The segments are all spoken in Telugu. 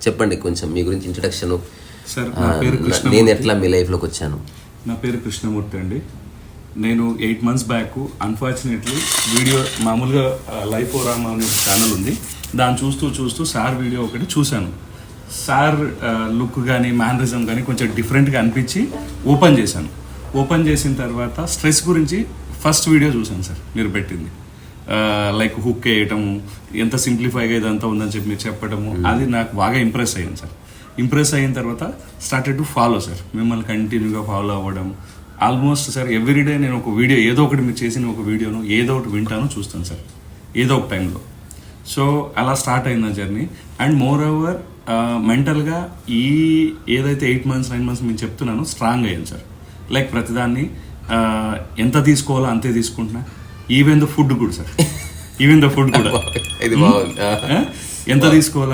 చెప్పండి కొంచెం మీ గురించి ఇంట్రడక్షన్. సార్, నా పేరు కృష్ణ. నేను ఎట్లా మీ లైఫ్లోకి వచ్చాను? నా పేరు కృష్ణమూర్తి అండి. నేను 8 months బ్యాక్ అన్ఫార్చునేట్లీ వీడియో మామూలుగా లైఫ్ ఓ రామా అనే ఛానల్ ఉంది, దాన్ని చూస్తూ సార్ వీడియో ఒకటి చూశాను. సార్ లుక్ కానీ మేనరిజం కానీ కొంచెం డిఫరెంట్గా అనిపించి ఓపెన్ చేశాను. ఓపెన్ చేసిన తర్వాత స్ట్రెస్ గురించి ఫస్ట్ వీడియో చూశాను సార్ మీరు పెట్టింది. లైక్ హుక్ వేయటము, ఎంత సింప్లిఫైగా ఇదంతా ఉందని చెప్పి మీరు చెప్పడము, అది నాకు బాగా ఇంప్రెస్ అయ్యాను సార్. ఇంప్రెస్ అయిన తర్వాత స్టార్టెడ్ టు ఫాలో సార్, మిమ్మల్ని కంటిన్యూగా ఫాలో అవ్వడం. ఆల్మోస్ట్ సార్ ఎవ్రీడే నేను ఒక వీడియో, ఏదో ఒకటి మీరు చేసిన ఒక వీడియోను ఏదో ఒకటి వింటాను, చూస్తాను సార్ ఏదో ఒక టైంలో. సో అలా స్టార్ట్ అయింది నా జర్నీ. అండ్ మోర్ ఓవర్ మెంటల్గా ఈ ఏదైతే 8 months 9 months నేను చెప్తున్నానో స్ట్రాంగ్ అయ్యాను సార్. లైక్ ప్రతిదాన్ని ఎంత తీసుకోవాలో అంతే తీసుకుంటున్నా. ఈవెన్ ద ఫుడ్ కూడా సార్, ఈవెన్ ద ఫుడ్ కూడా ఎంత తీసుకోవాలో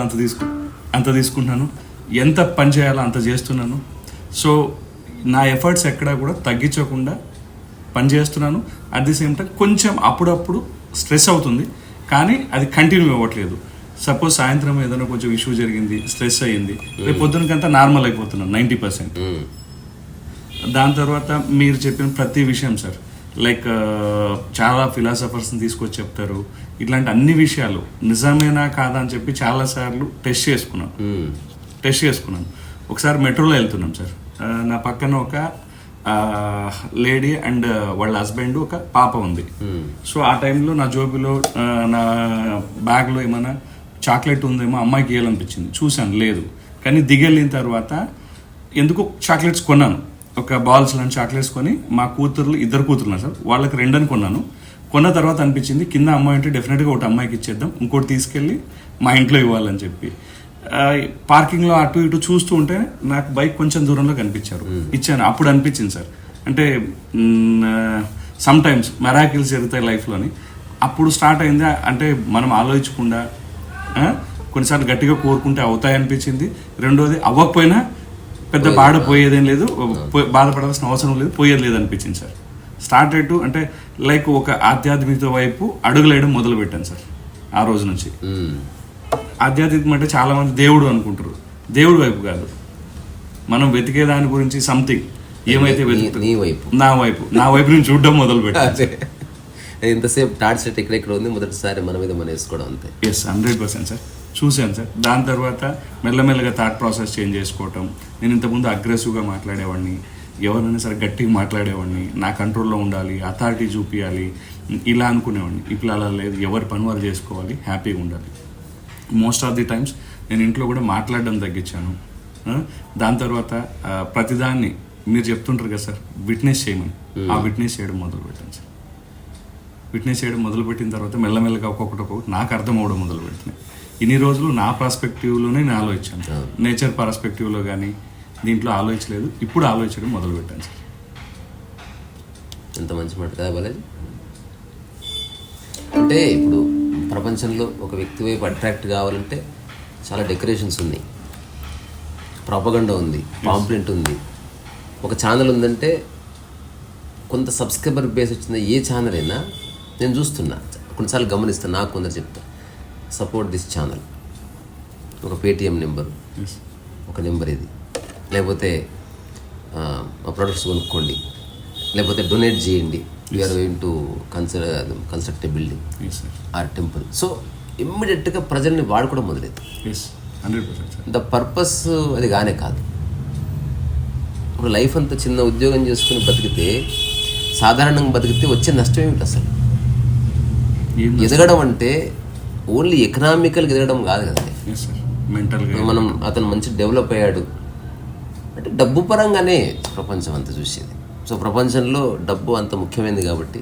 అంత తీసుకుంటున్నాను, ఎంత పని చేయాలో అంత చేస్తున్నాను. సో నా ఎఫర్ట్స్ ఎక్కడా కూడా తగ్గించకుండా పని చేస్తున్నాను. అట్ ది సేమ్ టైం కొంచెం అప్పుడప్పుడు స్ట్రెస్ అవుతుంది, కానీ అది కంటిన్యూ అవ్వట్లేదు. సపోజ్ సాయంత్రం ఏదైనా కొంచెం ఇష్యూ జరిగింది, స్ట్రెస్ అయ్యింది, రేపు పొద్దునకంతా నార్మల్ అయిపోతున్నాను 90%. దాని తర్వాత మీరు చెప్పిన ప్రతి విషయం సార్, లైక్ చాలా ఫిలాసఫర్స్ని తీసుకొచ్చి చెప్తారు, ఇట్లాంటి అన్ని విషయాలు నిజమేనా కాదా అని చెప్పి చాలాసార్లు టెస్ట్ చేసుకున్నాను. ఒకసారి మెట్రోలో వెళ్తున్నాం సార్, నా పక్కన ఒక లేడీ అండ్ వాళ్ళ హస్బెండ్, ఒక పాప ఉంది. సో ఆ టైంలో నా జోబులో నా బ్యాగ్లో ఏమైనా చాక్లెట్ ఉందేమో అమ్మాయికి ఇవ్వాలనిపించింది, చూశాను లేదు. కానీ దిగెళ్ళిన తర్వాత ఎందుకు చాక్లెట్స్ కొన్నాను, ఒక బాల్స్ లాంటి చాక్లెట్స్ కొని మా కూతుర్లు, 2 కూతుర్లు సార్, వాళ్ళకి 2 అని కొన్నాను. కొన్న తర్వాత అనిపించింది కింద అమ్మాయి అంటే డెఫినెట్గా ఒకటి అమ్మాయికి ఇచ్చేద్దాం, ఇంకోటి తీసుకెళ్ళి మా ఇంట్లో ఇవ్వాలని చెప్పి పార్కింగ్లో అటు ఇటు చూస్తూ ఉంటే నాకు బైక్ కొంచెం దూరంలో కనిపించారు, ఇచ్చాను. అప్పుడు అనిపించింది సార్, అంటే సమ్ టైమ్స్ మెరాకిల్స్ జరుగుతాయి లైఫ్లోని. అప్పుడు స్టార్ట్ అయింది, అంటే మనం ఆలోచించకుండా కొన్నిసార్లు గట్టిగా కోరుకుంటే అవుతాయి అనిపించింది. రెండోది అవ్వకపోయినా పెద్ద బాధపోయేదేం లేదు, బాధపడాల్సిన అవసరం లేదు, పోయేది లేదు అనిపించింది సార్. స్టార్టెడ్ టు అంటే లైక్ ఒక ఆధ్యాత్మికత వైపు అడుగులేయడం మొదలు పెట్టాను సార్. ఆ రోజు నుంచి ఆధ్యాత్మికం అంటే చాలా మంది దేవుడు అనుకుంటారు, దేవుడి వైపు కాదు, మనం వెతికే దాని గురించి సంథింగ్ ఏమైతే నా వైపు నుంచి చూడడం మొదలు పెట్టాను. ఎంతసేపు థాట్ సెట్ ఎక్కడెక్కడ ఉంది, మొదటిసారి మన మీద మనం వేసుకోవడం అంతే. ఎస్, 100% సార్ చూశాను సార్. దాని తర్వాత మెల్లమెల్లగా థాట్ ప్రాసెస్ చేంజ్ చేసుకోవటం. నేను ఇంతకుముందు అగ్రెసివ్గా మాట్లాడేవాడిని, ఎవరైనా సరే గట్టిగా మాట్లాడేవాడిని, నా కంట్రోల్లో ఉండాలి, అథారిటీ చూపించాలి, ఇలా అనుకునేవాడిని. ఇప్పుడు అలా లేదు, ఎవరి పని వాళ్ళు చేసుకోవాలి, హ్యాపీగా ఉండాలి. మోస్ట్ ఆఫ్ ది టైమ్స్ నేను ఇంట్లో కూడా మాట్లాడడం తగ్గించాను. దాని తర్వాత ప్రతిదాన్ని మీరు చెప్తుంటారు కదా సార్, విట్నెస్ చేయమని, ఆ విట్నెస్ చేయడం మొదలు పెట్టాను సార్. విట్నెస్ చేయడం మొదలుపెట్టిన తర్వాత మెల్లమెల్లగా ఒక్కొక్కటి నాకు అర్థం అవ్వడం మొదలు పెడుతున్నాయి. ఇన్ని రోజులు నా పర్స్పెక్టివ్లోనే నేను ఆలోచించాను, నేచర్ పర్స్పెక్టివ్లో కానీ దీంట్లో ఆలోచించలేదు. ఇప్పుడు ఆలోచించడం మొదలు పెట్టాను సార్. ఎంత మంచి మాట కదా బాలాజీ. అంటే ఇప్పుడు ప్రపంచంలో ఒక వ్యక్తి వైపు అట్రాక్ట్ కావాలంటే చాలా డెకరేషన్స్ ఉన్నాయి, ప్రాపగండా ఉంది, పాంప్లెంట్ ఉంది. ఒక ఛానల్ ఉందంటే కొంత సబ్స్క్రైబర్ బేస్ వచ్చింది. ఏ ఛానల్ అయినా నేను చూస్తున్నా, కొన్నిసార్లు గమనిస్తాను, నాకు కొందరు చెప్తా సపోర్ట్ దిస్ ఛానల్, ఒక పేటిఎం నెంబరు, ఒక నెంబర్ ఇది, లేకపోతే మా ప్రొడక్ట్స్ కొనుక్కోండి, లేకపోతే డొనేట్ చేయండి, we are going to construct a building or temple. So ఇమ్మీడియట్గా ప్రజల్ని వాడుకోవడం మొదలైంది. ద పర్పస్ అది కానే కాదు. ఇప్పుడు లైఫ్ అంతా చిన్న ఉద్యోగం చేసుకుని బతికితే, సాధారణంగా బతికితే వచ్చే నష్టం ఏమిటి అసలు? ఎదగడం అంటే ఓన్లీ ఎకనామికల్గా ఎదగడం కాదు కదండి. మనం అతను మంచి డెవలప్ అయ్యాడు అంటే డబ్బు పరంగానే ప్రపంచం అంతా చూసేది. సో ప్రపంచంలో డబ్బు అంత ముఖ్యమైనది కాబట్టి,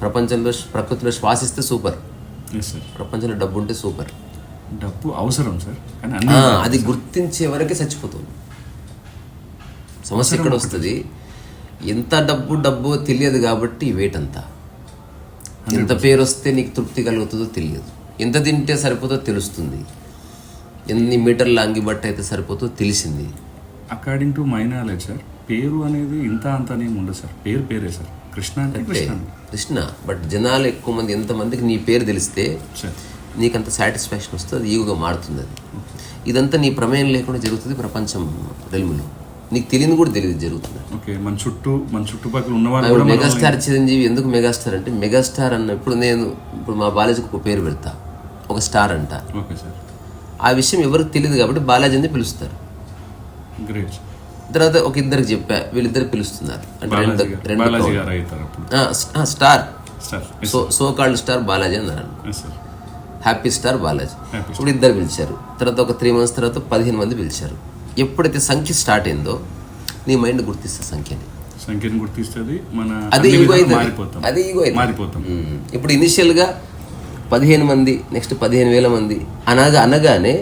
ప్రపంచంలో ప్రకృతిలో శ్వాసిస్తే సూపర్, ప్రపంచంలో డబ్బు ఉంటే సూపర్. డబ్బు అవసరం సార్, అది గుర్తించే వరకే చచ్చిపోతుంది. సమస్య ఎక్కడ వస్తుంది, ఎంత డబ్బు తెలియదు కాబట్టి వెయిట్ అంతా. ఎంత పేరు వస్తే నీకు తృప్తి కలుగుతుందో తెలియదు, ఎంత తింటే సరిపోతుందో తెలుస్తుంది, ఎన్ని మీటర్ల అంగిబట్ట అయితే సరిపోతుందో తెలిసింది. According to my knowledge sir, పేరు అనేది ఇంత అంత అనేమి ఉండదు సార్, పేరే సార్. కృష్ణ అంటే కృష్ణ కృష్ణ. బట్ జనాలు ఎక్కువ మంది, ఎంతమందికి నీ పేరు తెలిస్తే సార్ నీకంత సాటిస్ఫాక్షన్ వస్తుంది, అది ఈగోగా మారుతుంది. అది ఇదంతా నీ ప్రమేయం లేకుండా జరుగుతుంది ప్రపంచం రెల్ములో, నీకు తెలియదు కూడా తెలియదు జరుగుతుంది. ఓకే, మన చుట్టుపక్కల ఉన్న వాళ్ళు మెగాస్టార్ చిరంజీవి ఎందుకు మెగాస్టార్ అంటే, మెగాస్టార్ అన్నప్పుడు ఇప్పుడు మా బాలాజీకి ఒక పేరు పెడతా, ఒక స్టార్ అంట. ఓకే సార్, ఆ విషయం ఎవరికి తెలియదు కాబట్టి బాలాజీ అని పిలుస్తారు. గ్రేట్. తర్వాత ఒక ఇద్దరికి చెప్పా, వీళ్ళిద్దరు పిలుస్తున్నారు అంటే star, so called star Balaji అన్నారు. Happy star Balaji. ఇప్పుడు ఇద్దరు పిలిచారు. తర్వాత ఒక 3 months తర్వాత 15 మంది పిలిచారు. ఎప్పుడైతే సంఖ్య స్టార్ట్ అయిందో నీ మైండ్ గుర్తిస్తే సంఖ్యని గుర్తిస్తుంది, అదే ఈగో మారిపోతాం. ఇప్పుడు ఇనిషియల్గా 15 మంది, నెక్స్ట్ 15,000 మంది అనగానే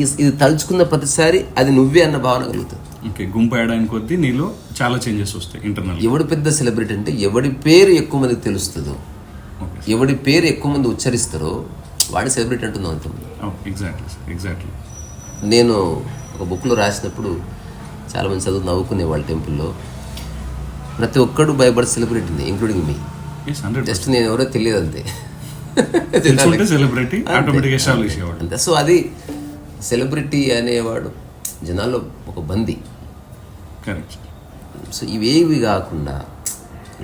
ఇది తలుచుకున్న ప్రతిసారి అది నువ్వే అన్న భావన కలుగుతుంది. ఓకే, గుంపు వేయడానికి కొద్దీ నీలో చాలా చేంజెస్ వస్తాయి ఇంటర్నల్. ఎవడు పెద్ద సెలబ్రిటీ అంటే ఎవడి పేరు ఎక్కువ మందికి తెలుస్తుందో, ఎవడి పేరు ఎక్కువ మంది ఉచ్చరిస్తారో వాడి సెలబ్రిటీ అంటున్నాం అంత. ఎగ్జాక్ట్లీ. నేను ఒక బుక్లో రాసినప్పుడు చాలామంది చదువు నవ్వుకునేవాళ్ళు టెంపుల్లో. ప్రతి ఒక్కడు భయపడే సెలబ్రిటీని, ఇంక్లూడింగ్ మీ. జస్ట్ నేను ఎవరో తెలియదు అంతే. సెలబ్రిటీ అంతే. సో అది సెలబ్రిటీ అనేవాడు జనాల్లో ఒక బందీ. కరెక్ట్. సో ఇవేవి కాకుండా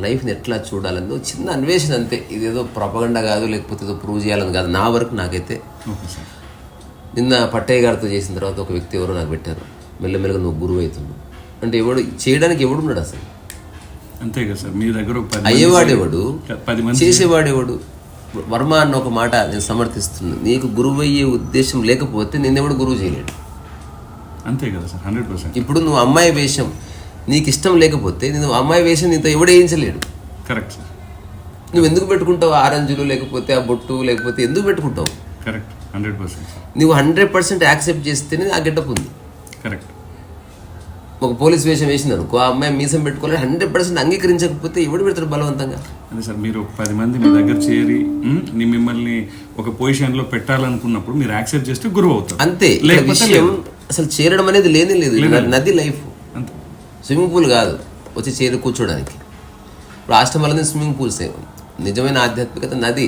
లైఫ్ని ఎట్లా చూడాలని చిన్న అన్వేషణ అంతే. ఇదేదో ప్రొపగండా కాదు, లేకపోతే ఏదో ప్రూవ్ చేయాలని కాదు. నా వరకు నాకైతే నిన్న పట్టయ్య గారితో చేసిన తర్వాత ఒక వ్యక్తి ఎవరో నాకు పెట్టారు, మెల్లమెల్లగా నువ్వు గురువు అవుతున్నావు అంటే. ఎవడు చేయడానికి ఎవడున్నాడు అసలు? అంతే కదా సార్, మీ దగ్గర అయ్యేవాడేవాడు, చేసేవాడేవాడు. వర్మ అన్న ఒక మాట నేను సమర్థిస్తున్నాను, నీకు గురువు అయ్యే ఉద్దేశం లేకపోతే నిన్నెవడు గురువు చేయలేడు. అంతే కదా సార్, 100%. ఇప్పుడు నువ్వు అమ్మాయి వేషం నీకు ఇష్టం లేకపోతే నువ్వు అమ్మాయి వేషం నీతో ఎవడు వేయించలేడు. Correct sir. నువ్వు ఎందుకు పెట్టుకుంటావు ఆరెంజ్లు, లేకపోతే ఆ బొట్టు, లేకపోతే ఎందుకు పెట్టుకుంటావు? కరెక్ట్, 100%. నువ్వు 100% యాక్సెప్ట్ చేస్తేనే ఆ గెటప్ ఉంది. కరెక్ట్. ఒక పోలీస్ వేషం వేసింది అనుకో, ఆ అమ్మాయి మీసం పెట్టుకోవాలి, 100% అంగీకరించకపోతే ఎవడు పెడతాడు బలవంతంగా? అదే సార్, మీరు 10 మంది మీ దగ్గర చేరి మిమ్మల్ని ఒక పొజిషన్ లో పెట్టాలనుకున్నప్పుడు మీరు యాక్సెప్ట్ చేస్తే గురువు అవుతారు. అంతే. అసలు చేరడం అనేది లేనే లేదు. నది లైఫ్, స్విమ్మింగ్ పూల్ కాదు వచ్చి చేరి కూర్చోడానికి. ఇప్పుడు ఆశ్రమాలని స్విమ్మింగ్ పూల్స్. నిజమైన ఆధ్యాత్మికత నది,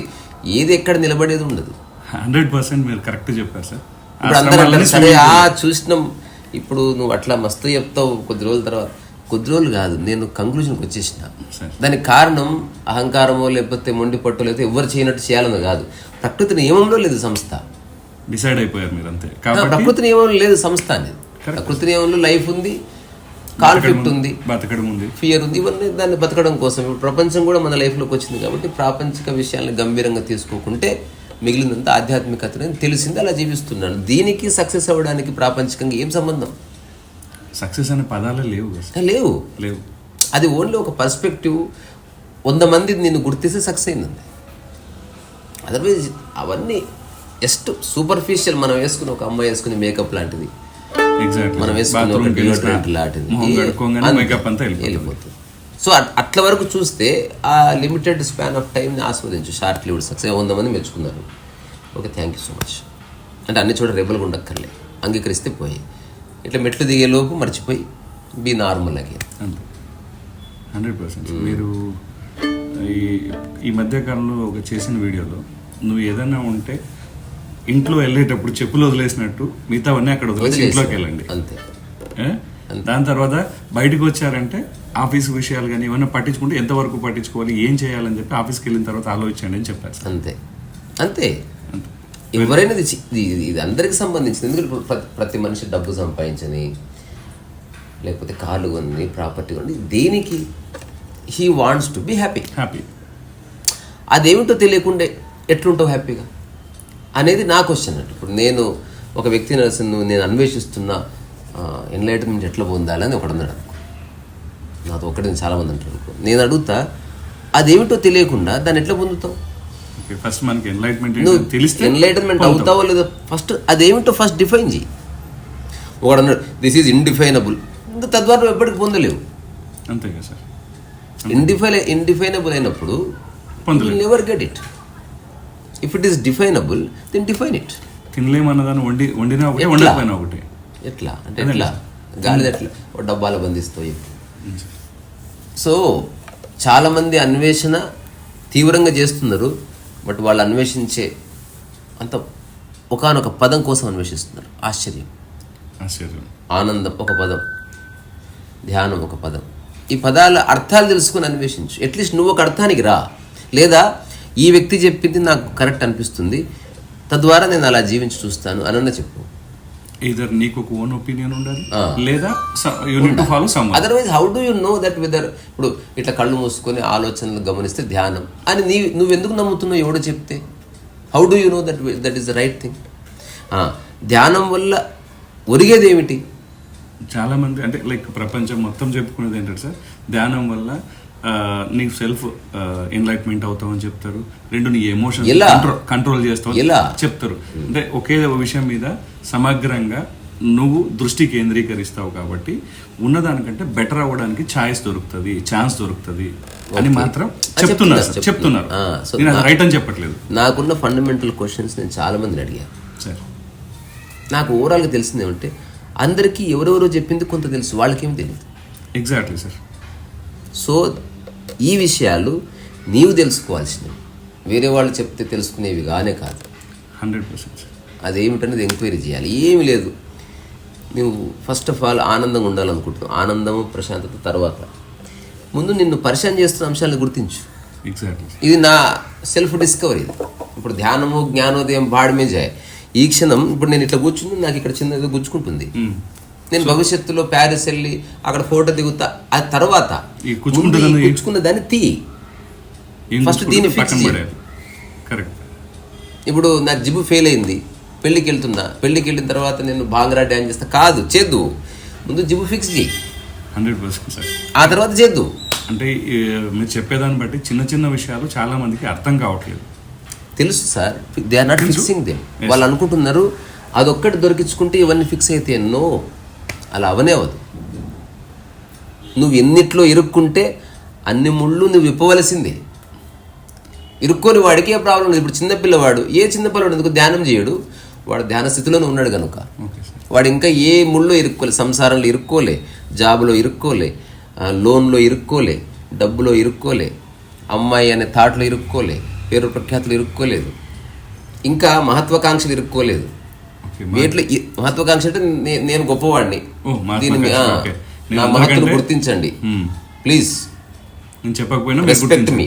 ఏది ఎక్కడ నిలబడేది ఉండదు. 100% మీరు కరెక్ట్ చెప్పారు సార్. ఇప్పుడు అందరూ సరే చూసినాం, ఇప్పుడు నువ్వు అట్లా మస్తు చెప్తావు, కొద్ది రోజులు కాదు, నేను కంక్లూజన్కి వచ్చేసిన. దానికి కారణం అహంకారమో లేకపోతే మొండి పట్టు, లేకపోతే ఎవరు చేయనట్టు చేయాలని కాదు. ప్రకృతి నియమంలో లేదు సంస్థ. డిసైడ్ అయిపోయారు మీరు అంతే. ప్రకృతి నియమంలో లేదు సంస్థ అనేది. ప్రకృతి నియమంలో లైఫ్ ఉంది, కాన్ఫ్లిక్ట్ ఉంది, బతకడం ఉంది, ఫియర్ ఉంది. ఇవన్నీ దాన్ని బతకడం కోసం. ఇప్పుడు ప్రపంచం కూడా మన లైఫ్లోకి వచ్చింది కాబట్టి ప్రాపంచిక విషయాలను గంభీరంగా తీసుకోకుంటే మిగిలినంత ఆధ్యాత్మికతని తెలిసింది, అలా జీవిస్తున్నాను. దీనికి సక్సెస్ అవ్వడానికి ప్రాపంచికంగా ఏం సంబంధం? సక్సెస్ అనే పదాలే లేవు. అది ఓన్లీ ఒక పర్స్పెక్టివ్. 100 మంది నిన్ను గుర్తిస్తే సక్సెస్ అయిందండి. అదర్వైజ్ అవన్నీ జస్ట్ సూపర్ఫిషియల్. మనం వేసుకుని ఒక అమ్మాయి వేసుకుని మేకప్ లాంటిది, మనం వేసుకుని ఒక డియోడ్రెంట్ లాంటిది వెళ్ళిపోతుంది. సో అట్ల వరకు చూస్తే ఆ లిమిటెడ్ స్పాన్ ఆఫ్ టైంని ఆస్వాదించు. షార్ట్ లివ్డ్ సక్సెస్ 100 మంది మెచ్చుకున్నారు. Okay, thank you so much అంటే అన్ని చోట రెబల్గా ఉండక్కర్లే, అంగీకరిస్తే పోయి ఇట్లా మెట్లు దిగే లోపు మర్చిపోయి బీ నార్మల్ అగే. 100%. మీరు ఈ మధ్యకాలంలో ఒక చేసిన వీడియోలో నువ్వు ఏదైనా ఉంటే ఇంట్లో వెళ్ళేటప్పుడు చెప్పులు వదిలేసినట్టు మిగతావన్నీ అక్కడ వదిలేసి ఇంట్లోకి వెళ్ళండి అంతే. దాని తర్వాత బయటకు వచ్చారంటే ఆఫీస్ విషయాలు కానీ ఏమైనా పట్టించుకుంటే ఎంతవరకు పట్టించుకోవాలి, ఏం చేయాలని చెప్పి ఆఫీస్కి వెళ్ళిన తర్వాత ఆలోచించండి అని చెప్పారు. అంతే. ఎవరైనా ఇది అందరికి సంబంధించింది. ఎందుకంటే ప్రతి మనిషి డబ్బు సంపాదించని, లేకపోతే కార్లు కొని, ప్రాపర్టీ కొని, దేనికి he wants to be happy. అదేమిటో తెలియకుండా ఎట్లుంటావు హ్యాపీగా అనేది నా క్వశ్చన్. అంటే ఇప్పుడు నేను ఒక వ్యక్తిని నేను అన్వేషిస్తున్న ఎన్లైట్మెంట్ ఎట్లా పొందాలని ఒకడు అన్నాడు అనుకో, నాతో ఒకటి చాలామంది అంటారు అనుకో, నేను అడుగుతా అదేమిటో తెలియకుండా దాన్ని ఎట్లా పొందుతావు? ఫస్ట్ మనకి ఎన్లైటన్మెంట్ అవుతావో లేదో ఫస్ట్ అదేమిటో ఫస్ట్ డిఫైన్ చేయి. ఒకడు అన్నాడు దిస్ ఈజ్ ఇండిఫైనబుల్, తద్వారా ఎప్పటికి పొందలేవు. అంతే కదా సార్. ఇండిఫైనబుల్ అయినప్పుడు never get it. If it is definable then define it. తినలేమన్నదాన్ని వండినా ఒకటి, వండకపోయినా ఒకటి. ఎట్లా అంటే ఎట్లా గాలి ఎట్లా డబ్బాలో బంధిస్తావు? సో చాలామంది అన్వేషణ తీవ్రంగా చేస్తున్నారు, బట్ వాళ్ళు అన్వేషించే అంత ఒకానొక పదం కోసం అన్వేషిస్తున్నారు. ఆశ్చర్యం, ఆనందం ఒక పదం, ధ్యానం ఒక పదం. ఈ పదాల అర్థాలు తెలుసుకుని అన్వేషించు. అట్లీస్ట్ నువ్వు ఒక అర్థానికి రా, లేదా ఈ వ్యక్తి చెప్పింది నాకు కరెక్ట్ అనిపిస్తుంది, తద్వారా నేను అలా జీవించి చూస్తాను అని చెప్పు. either నీకు ఒక ఓన్ ఒపీనియన్ ఉండాలి, లేదా you need to follow someone. Otherwise how do you know that weather ఇప్పుడు ఇట్లా కళ్ళు మూసుకొని ఆలోచనలు గమనిస్తే ధ్యానం అని నువ్వెందుకు నమ్ముతున్నావు? ఎవడో చెప్తే how do you know that is the right thing? ధ్యానం వల్ల ఒరిగేది ఏమిటి? చాలా మంది అంటే లైక్ ప్రపంచం మొత్తం చెప్పుకునేది ఏంటంటే సార్, ధ్యానం వల్ల నీకు సెల్ఫ్ ఎన్లైట్మెంట్ అవుతావు అని చెప్తారు. రెండు నీ ఎమోషన్ కంట్రోల్ చేస్తావు చెప్తారు. అంటే ఒకే విషయం మీద సమగ్రంగా నువ్వు దృష్టి కేంద్రీకరిస్తావు కాబట్టి ఉన్నదానికంటే బెటర్ అవ్వడానికి ఛాన్స్ దొరుకుతుంది అని మాత్రం చెప్తున్నారు. నేను అది రైట్ అని చెప్పట్లేదు. నాకున్న ఫండమెంటల్ క్వశ్చన్స్ నేను చాలా మందిని అడిగాను సార్. నాకు ఓవరాల్గా తెలిసింది ఏమంటే అందరికీ ఎవరెవరో చెప్పింది కొంత తెలుసు, వాళ్ళకేం తెలియదు. Exactly sir. సో ఈ విషయాలు నీవు తెలుసుకోవాల్సినవి, వేరే వాళ్ళు చెప్తే తెలుసుకునేవి కానే కాదు. 100% అదేమిటనేది ఎంక్వైరీ చేయాలి. ఏమి లేదు, నువ్వు ఫస్ట్ ఆఫ్ ఆల్ ఆనందంగా ఉండాలనుకుంటున్నావు. ఆనందము ప్రశాంతత తర్వాత ముందు నిన్ను పరిచయం చేస్తున్న అంశాలను గుర్తించు. ఎగ్జాక్ట్లీ, ఇది నా సెల్ఫ్ డిస్కవరీ. ఇప్పుడు ధ్యానము జ్ఞానోదయం బాడమే జాయ్. ఈ క్షణం ఇప్పుడు నేను ఇట్లా కూర్చుని నాకు ఇక్కడ చిన్నది గుచ్చుకుంటుంది. నేను భవిష్యత్తులో ప్యారిస్ వెళ్ళి అక్కడ ఫోటో దిగుతా. ఆ తర్వాత గుచ్చుకున్న దాన్ని తీ, ఫస్ట్ దీన్ని ఫిక్స్ చేయి. ఇప్పుడు నా జిబు ఫెయిల్ అయింది, పెళ్ళికి వెళ్ళిన తర్వాత నేను భాంగ్రా డ్యాన్స్ చేస్తా కాదు, చేద్దు. ముందు జిబు ఫిక్స్ చేయి, 100% ఆ తర్వాత చేద్దు. అంటే మీరు చెప్పేదాన్ని బట్టి చిన్న చిన్న విషయాలు చాలా మందికి అర్థం కావట్లేదు. తెలుసు sir, they are not fixing them. వాళ్ళు అనుకుంటున్నారు అదొక్కటి దొరికించుకుంటే ఇవన్నీ ఫిక్స్ అయితే. ఎన్నో అలా అవనే అవదు. నువ్వు ఎన్నిట్లో ఇరుక్కుంటే అన్ని ముళ్ళు నువ్వు విప్పవలసిందే. ఇరుక్కొని వాడికి ఏ ప్రాబ్లం లేదు. ఇప్పుడు చిన్నపిల్లవాడు, ఏ చిన్నపిల్లవాడు ఎందుకు ధ్యానం చేయడు? వాడు ధ్యాన స్థితిలోనే ఉన్నాడు కనుక వాడు ఇంకా ఏ ముళ్ళు ఇరుక్కోలే. సంసారంలో ఇరుక్కోలే, జాబులో ఇరుక్కోలే, లోన్లో ఇరుక్కోలే, డబ్బులో ఇరుక్కోలే, అమ్మాయి అనే థాట్లో ఇరుక్కోలే, పేరు ప్రఖ్యాతులు ఇరుక్కోలేదు, ఇంకా మహత్వాకాంక్షలు ఇరుక్కోలేదు. వీటిలో మహత్వాకాంక్ష అంటే నేను గొప్పవాడిని, దీన్ని నా మహత్తును గుర్తించండి ప్లీజ్. నేను చెప్పకపోయినా రెస్పెక్ట్ మీ,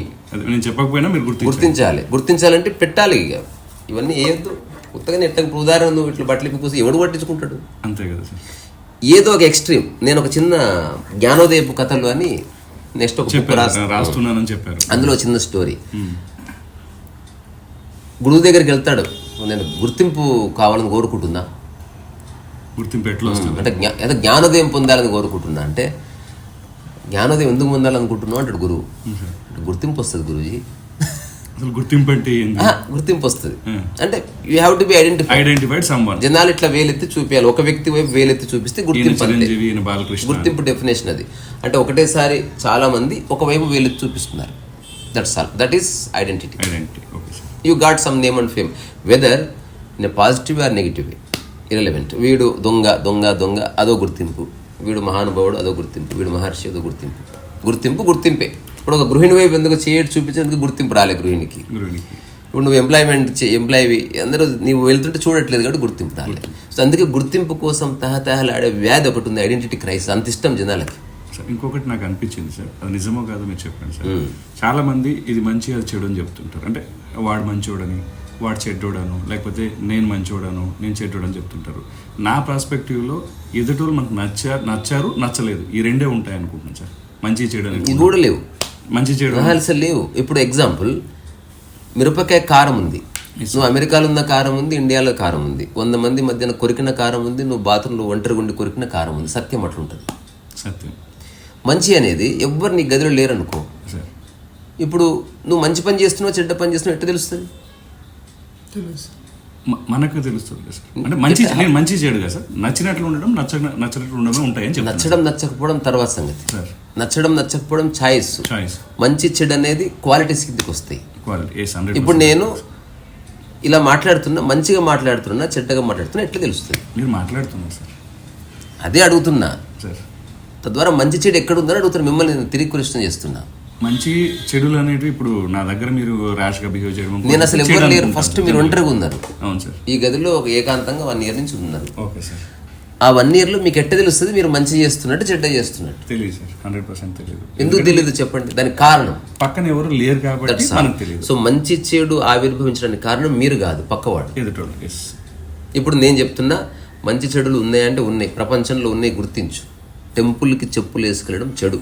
మీరు గుర్తించాలంటే పెట్టాలి. ఇక ఇవన్నీ ఏదో కొత్తగా ఎట్లా ఉదాహరణ నువ్వు ఇట్లా బట్టలు కోసం ఎవడు పట్టించుకుంటాడు? అంతే కదా సార్. ఏదో ఒక ఎక్స్ట్రీమ్. నేను ఒక చిన్న జ్ఞానోదయపు కథలు అని నెక్స్ట్ ఒక రాస్తున్నానని చెప్పారు. అందులో చిన్న స్టోరీ. గురువు దగ్గరికి వెళ్తాడు, నేను గుర్తింపు కావాలని కోరుకుంటున్నా. గుర్తింపు ఎట్లా వస్తుంది అంటే ఏదో జ్ఞానోదయం పొందాలని కోరుకుంటున్నా. అంటే జ్ఞానోదయం ఎందుకు పొందాలనుకుంటున్నావు అంటాడు గురువు. గుర్తింపు వస్తుంది గురుజీ. అసలు గుర్తింపు అంటే గుర్తింపు వస్తుంది అంటే you have to be identified someone. జనాలు ఇట్లా వేలెత్తి చూపించాలి. ఒక వ్యక్తి వైపు వేలెత్తి చూపిస్తే గుర్తింపు. గుర్తింపు డెఫినేషన్ అది. అంటే ఒకటేసారి చాలా మంది ఒకవైపు వేలెత్తి చూపిస్తున్నారు. That's all. That is identity. You got some name and fame, whether in a positive or negative way, irrelevant. వీడు దొంగ దొంగ దొంగ అదో గుర్తింపు, వీడు మహానుభావుడు అదో గుర్తింపు, వీడు మహర్షి అదో గుర్తింపు. గుర్తింపే. ఇప్పుడు ఒక గృహిణి వైపు ఎందుకు చేయడు చూపించేందుకు గుర్తింపు రాలే గృహిణికి. ఇప్పుడు నువ్వు ఎంప్లాయీ అందరూ నీవు వెళ్తుంటే చూడట్లేదు కాబట్టి గుర్తింపు రాలేదు. సో అందుకే గుర్తింపు కోసం తహతహలాడే వ్యాధి ఒకటి ఉంది, ఐడెంటిటీ క్రైసిస్. అంత ఇష్టం జనాలకి. సార్ ఇంకొకటి నాకు అనిపించింది సార్, అది నిజమో కాదో మీరు చెప్పండి సార్. చాలా మంది ఇది మంచి అది చెడు అని చెప్తుంటారు. అంటే వాడు మంచోడని, వాడు చెడ్డోడను, లేకపోతే నేను మంచోడను, నేను చెడ్డోడని చెప్తుంటారు. నా పర్స్పెక్టివ్లో ఎదుటోళ్ళు మనకు నచ్చారు నచ్చలేదు, ఈ రెండే ఉంటాయి అనుకుంటున్నాను సార్. మంచి చెడు అనేది కూడా లేవు, మంచి చెడు అసలు లేవు. ఇప్పుడు ఎగ్జాంపుల్, మిరపకాయ కారం ఉంది, నువ్వు అమెరికాలో ఉన్న కారం ఉంది, ఇండియాలో కారం ఉంది, 100 మంది మధ్యన కొరికిన కారం ఉంది, నువ్వు బాత్రూంలో ఒంటరి గుండి కొరికిన కారం ఉంది. సత్యం అట్లుంటుంది. సత్యం. మంచి అనేది ఎవ్వరు నీ గదిలో లేరనుకో, ఇప్పుడు నువ్వు మంచి పని చేస్తున్నావు చెడ్డ పని చేస్తున్నావు ఎట్లా తెలుస్తుంది? మనకు తెలుస్తుంది కదా సార్. అంటే నేను మంచి చేయడు కదా సార్. నచ్చినట్లు ఉండడం నచ్చినట్లు ఉండడం ఉంటాయని చెప్పి. నచ్చడం నచ్చకపోవడం తర్వాత సంగతి. నచ్చడం నచ్చకపోవడం ఛాయిస్. మంచి చెడు అనేది క్వాలిటీస్ కిందకి వస్తాయి. ఇప్పుడు నేను ఇలా మాట్లాడుతున్నా, మంచిగా మాట్లాడుతున్నా చెడ్డగా మాట్లాడుతున్నా ఎట్లా తెలుస్తుంది? మీరు మాట్లాడుతున్నారు సార్, అదే అడుగుతున్నా సార్. తద్వారా మంచి చెడు ఎక్కడ ఉందని అడుగుతారు మిమ్మల్ని. నేను తిరిగి క్వశ్చన్ చేస్తున్నా. మంచి చెడులు అనేవి ఇప్పుడు నా దగ్గర మీరు ర్యాష్ గా బిహేవ్ చేయడం, నేను అసలు ఎవరు లేరు. ఫస్ట్ మీరు ఒంటరిగా ఉన్నారు. అవును సార్. ఈ గదిలో ఒక ఏకాంతంగా 1 year నుంచి ఉన్నారు. Okay sir. ఆ 1 yearలో మీకు ఎట్ట తెలుస్తుంది మీరు మంచి చేస్తున్నట్టు చెడ్డ చేస్తున్నట్టు? తెలియదు సార్, 100% తెలియదు. ఎందుకు తెలియదు చెప్పండి? దానికి కారణం పక్కన ఎవరు లేరు కాబట్టి మనకు తెలియదు. సో మంచి చెడు ఆవిర్భవించడానికి కారణం మీరు కాదు, పక్కవాడు, ఎదుటోడు. ఇప్పుడు నేను చెప్తున్నా మంచి చెడులు ఉన్నాయంటే ఉన్నాయి, ప్రపంచంలో ఉన్నాయి, గుర్తించు. టెంపుల్కి చెప్పులు వేసుకెళ్ళడం చెడు,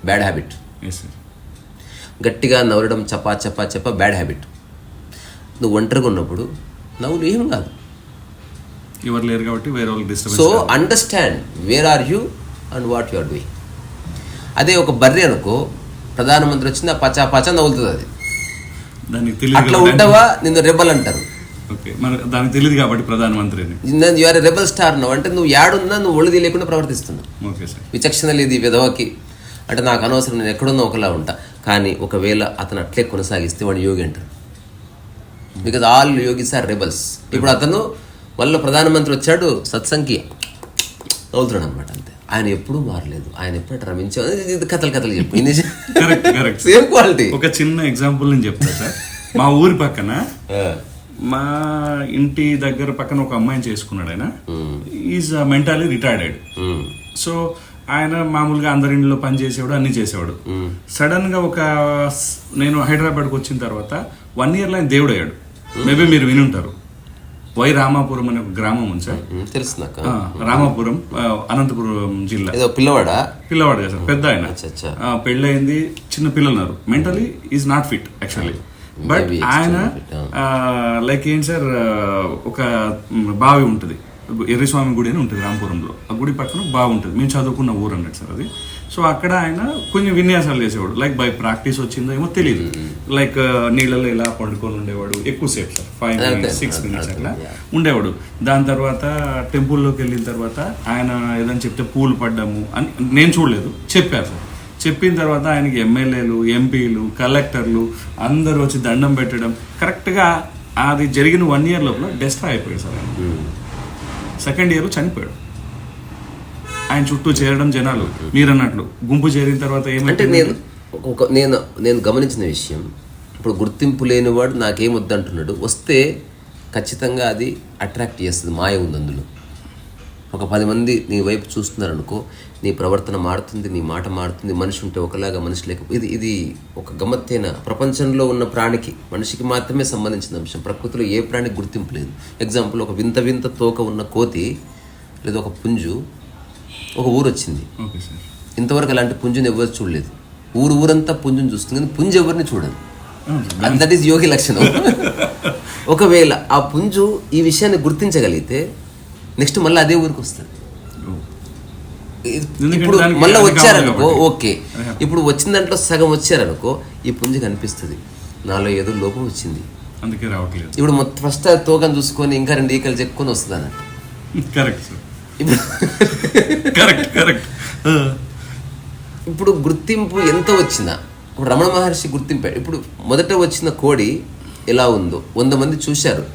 బ్యాడ్ హ్యాబిట్. గట్టిగా నవ్వడం చపా చపా చపా బ్యాడ్ హ్యాబిట్. నువ్వు ఒంటరిగా ఉన్నప్పుడు నవ్వులు ఏం కాదు, ఎవరు లేరు కాబట్టి వేరే వాళ్ళకి disturbance. So understand where are you and what you are doing. అదే ఒక బర్రె అనుకో, ప్రధానమంత్రి వచ్చింది పచా పచా నవ్వులుతుంది, అది దానికి అట్లా ఉంటావా నిన్ను రెబల్ అంటారు. దానికి తెలియదు కాబట్టి ప్రధానమంత్రి యు ఆర్ రెబల్ స్టార్ అన్నావు అంటే నువ్వు యాడున్నా నువ్వు ఒళ్ళు తెలియకుండా ప్రవర్తిస్తున్నావు. విచక్షణ లేదు ఈ విధవకి. అంటే నాకు అనవసరం, నేను ఎక్కడున్నా ఒకలా ఉంటా. కానీ ఒకవేళ అతను అట్లే కొనసాగిస్తే వాడు యోగి అంటారు. Because all yogis are rebels. ఇప్పుడు అతను వల్ల ప్రధానమంత్రి వచ్చాడు, సత్సంగి నవ్వుతున్నాడు అనమాట, అంతే. ఆయన ఎప్పుడూ మారలేదు, ఆయన ఎప్పుడు రమించా కథలు చెప్పి సేమ్ క్వాలిటీ. ఒక చిన్న ఎగ్జాంపుల్ నేను చెప్తా సార్. మా ఊరి పక్కన మా ఇంటి దగ్గర పక్కన ఒక అమ్మాయిని చేసుకున్నాడు. ఆయన ఈజ్ మెంటలీ రిటైర్డ్. సో ఆయన మామూలుగా అందరి ఇంట్లో పని చేసేవాడు, అన్ని చేసేవాడు. సడన్ గా నేను హైదరాబాద్కి వచ్చిన తర్వాత 1 yearలో ఆయన దేవుడు అయ్యాడు. మేబీ మీరు వినుంటారు. వై రామాపురం అనే ఒక గ్రామం ఉంది సార్, తెలుసు నాకు. రామాపురం, అనంతపురం జిల్లా. పిల్లవాడు కదా సార్, పెద్ద ఆయన. పెళ్ళయింది, చిన్న పిల్లలు ఉన్నారు. Mentally is not fit actually. But ఆయన లైక్ ఏంటి సార్, ఒక బావి ఉంటుంది, ఎర్రస్వామి గుడి అని ఉంటుంది రాంపురంలో. ఆ గుడి పక్కన బాగుంటుంది, మేము చదువుకున్న ఊరు అన్నట్టు సార్ అది. సో అక్కడ ఆయన కొన్ని విన్యాసాలు చేసేవాడు. లైక్ బై ప్రాక్టీస్ వచ్చిందో ఏమో తెలియదు. లైక్ నీళ్ళలో ఇలా పండుకొని ఉండేవాడు ఎక్కువసేపు సార్, 5 minutes 6 minutes అట్లా ఉండేవాడు. దాని తర్వాత టెంపుల్లోకి వెళ్ళిన తర్వాత ఆయన ఏదైనా చెప్తే పూలు పడ్డాము అని నేను చూడలేదు, చెప్పారు సార్. చెప్పిన తర్వాత ఆయనకి ఎమ్మెల్యేలు, ఎంపీలు, కలెక్టర్లు అందరూ వచ్చి దండం పెట్టడం. కరెక్ట్గా అది జరిగిన 1 year లోపల డెస్ట్రాయ్ అయిపోయాడు సార్. ఆయన 2nd year చనిపోయాడు. ఆయన చుట్టూ చేరడం జనాలు, మీరు అన్నట్లు గుంపు చేరిన తర్వాత ఏమంటే, నేను గమనించిన విషయం, ఇప్పుడు గుర్తింపు లేనివాడు నాకేం వద్దంటున్నాడు, వస్తే ఖచ్చితంగా అది అట్రాక్ట్ చేస్తుంది. మాయ ఉంది అందులో. ఒక 10 మంది నీ వైపు చూస్తున్నారనుకో, నీ ప్రవర్తన మారుతుంది, నీ మాట మారుతుంది. మనిషి ఉంటే ఒకలాగా, మనిషి లేక ఇది ఒక గమ్మత్తైన, ప్రపంచంలో ఉన్న ప్రాణికి, మనిషికి మాత్రమే సంబంధించిన అంశం. ప్రకృతిలో ఏ ప్రాణికి గుర్తింపు లేదు. ఎగ్జాంపుల్, ఒక వింత వింత తోక ఉన్న కోతి లేదా ఒక పుంజు ఒక ఊరు వచ్చింది. ఇంతవరకు అలాంటి పుంజుని ఎవరు చూడలేదు. ఊరంతా పుంజుని చూస్తుంది, కానీ పుంజు ఎవరిని చూడదు. దట్ ఈస్ యోగి లక్షణం. ఒకవేళ ఆ పుంజు ఈ విషయాన్ని గుర్తించగలిగితే నెక్స్ట్ మళ్ళీ అదే ఊరికి వస్తుంది. ఇప్పుడు మళ్ళీ వచ్చారనుకో, ఓకే. ఇప్పుడు వచ్చిన దాంట్లో సగం వచ్చారనుకో, ఈ పుంజు కనిపిస్తుంది నాలో ఏదో లోపం వచ్చింది, అందుకే రావట్లేదు. ఇప్పుడు మొత్తం ఫస్ట్ తోకను చూసుకొని ఇంకా 2 ఈకలు చెప్పుకొని వస్తుంది అన్నట్టు. ఇప్పుడు గుర్తింపు ఎంత వచ్చినా, ఇప్పుడు రమణ మహర్షి గుర్తింపాడు. ఇప్పుడు మొదట వచ్చిన కోడి ఎలా ఉందో 100 మంది చూశారు,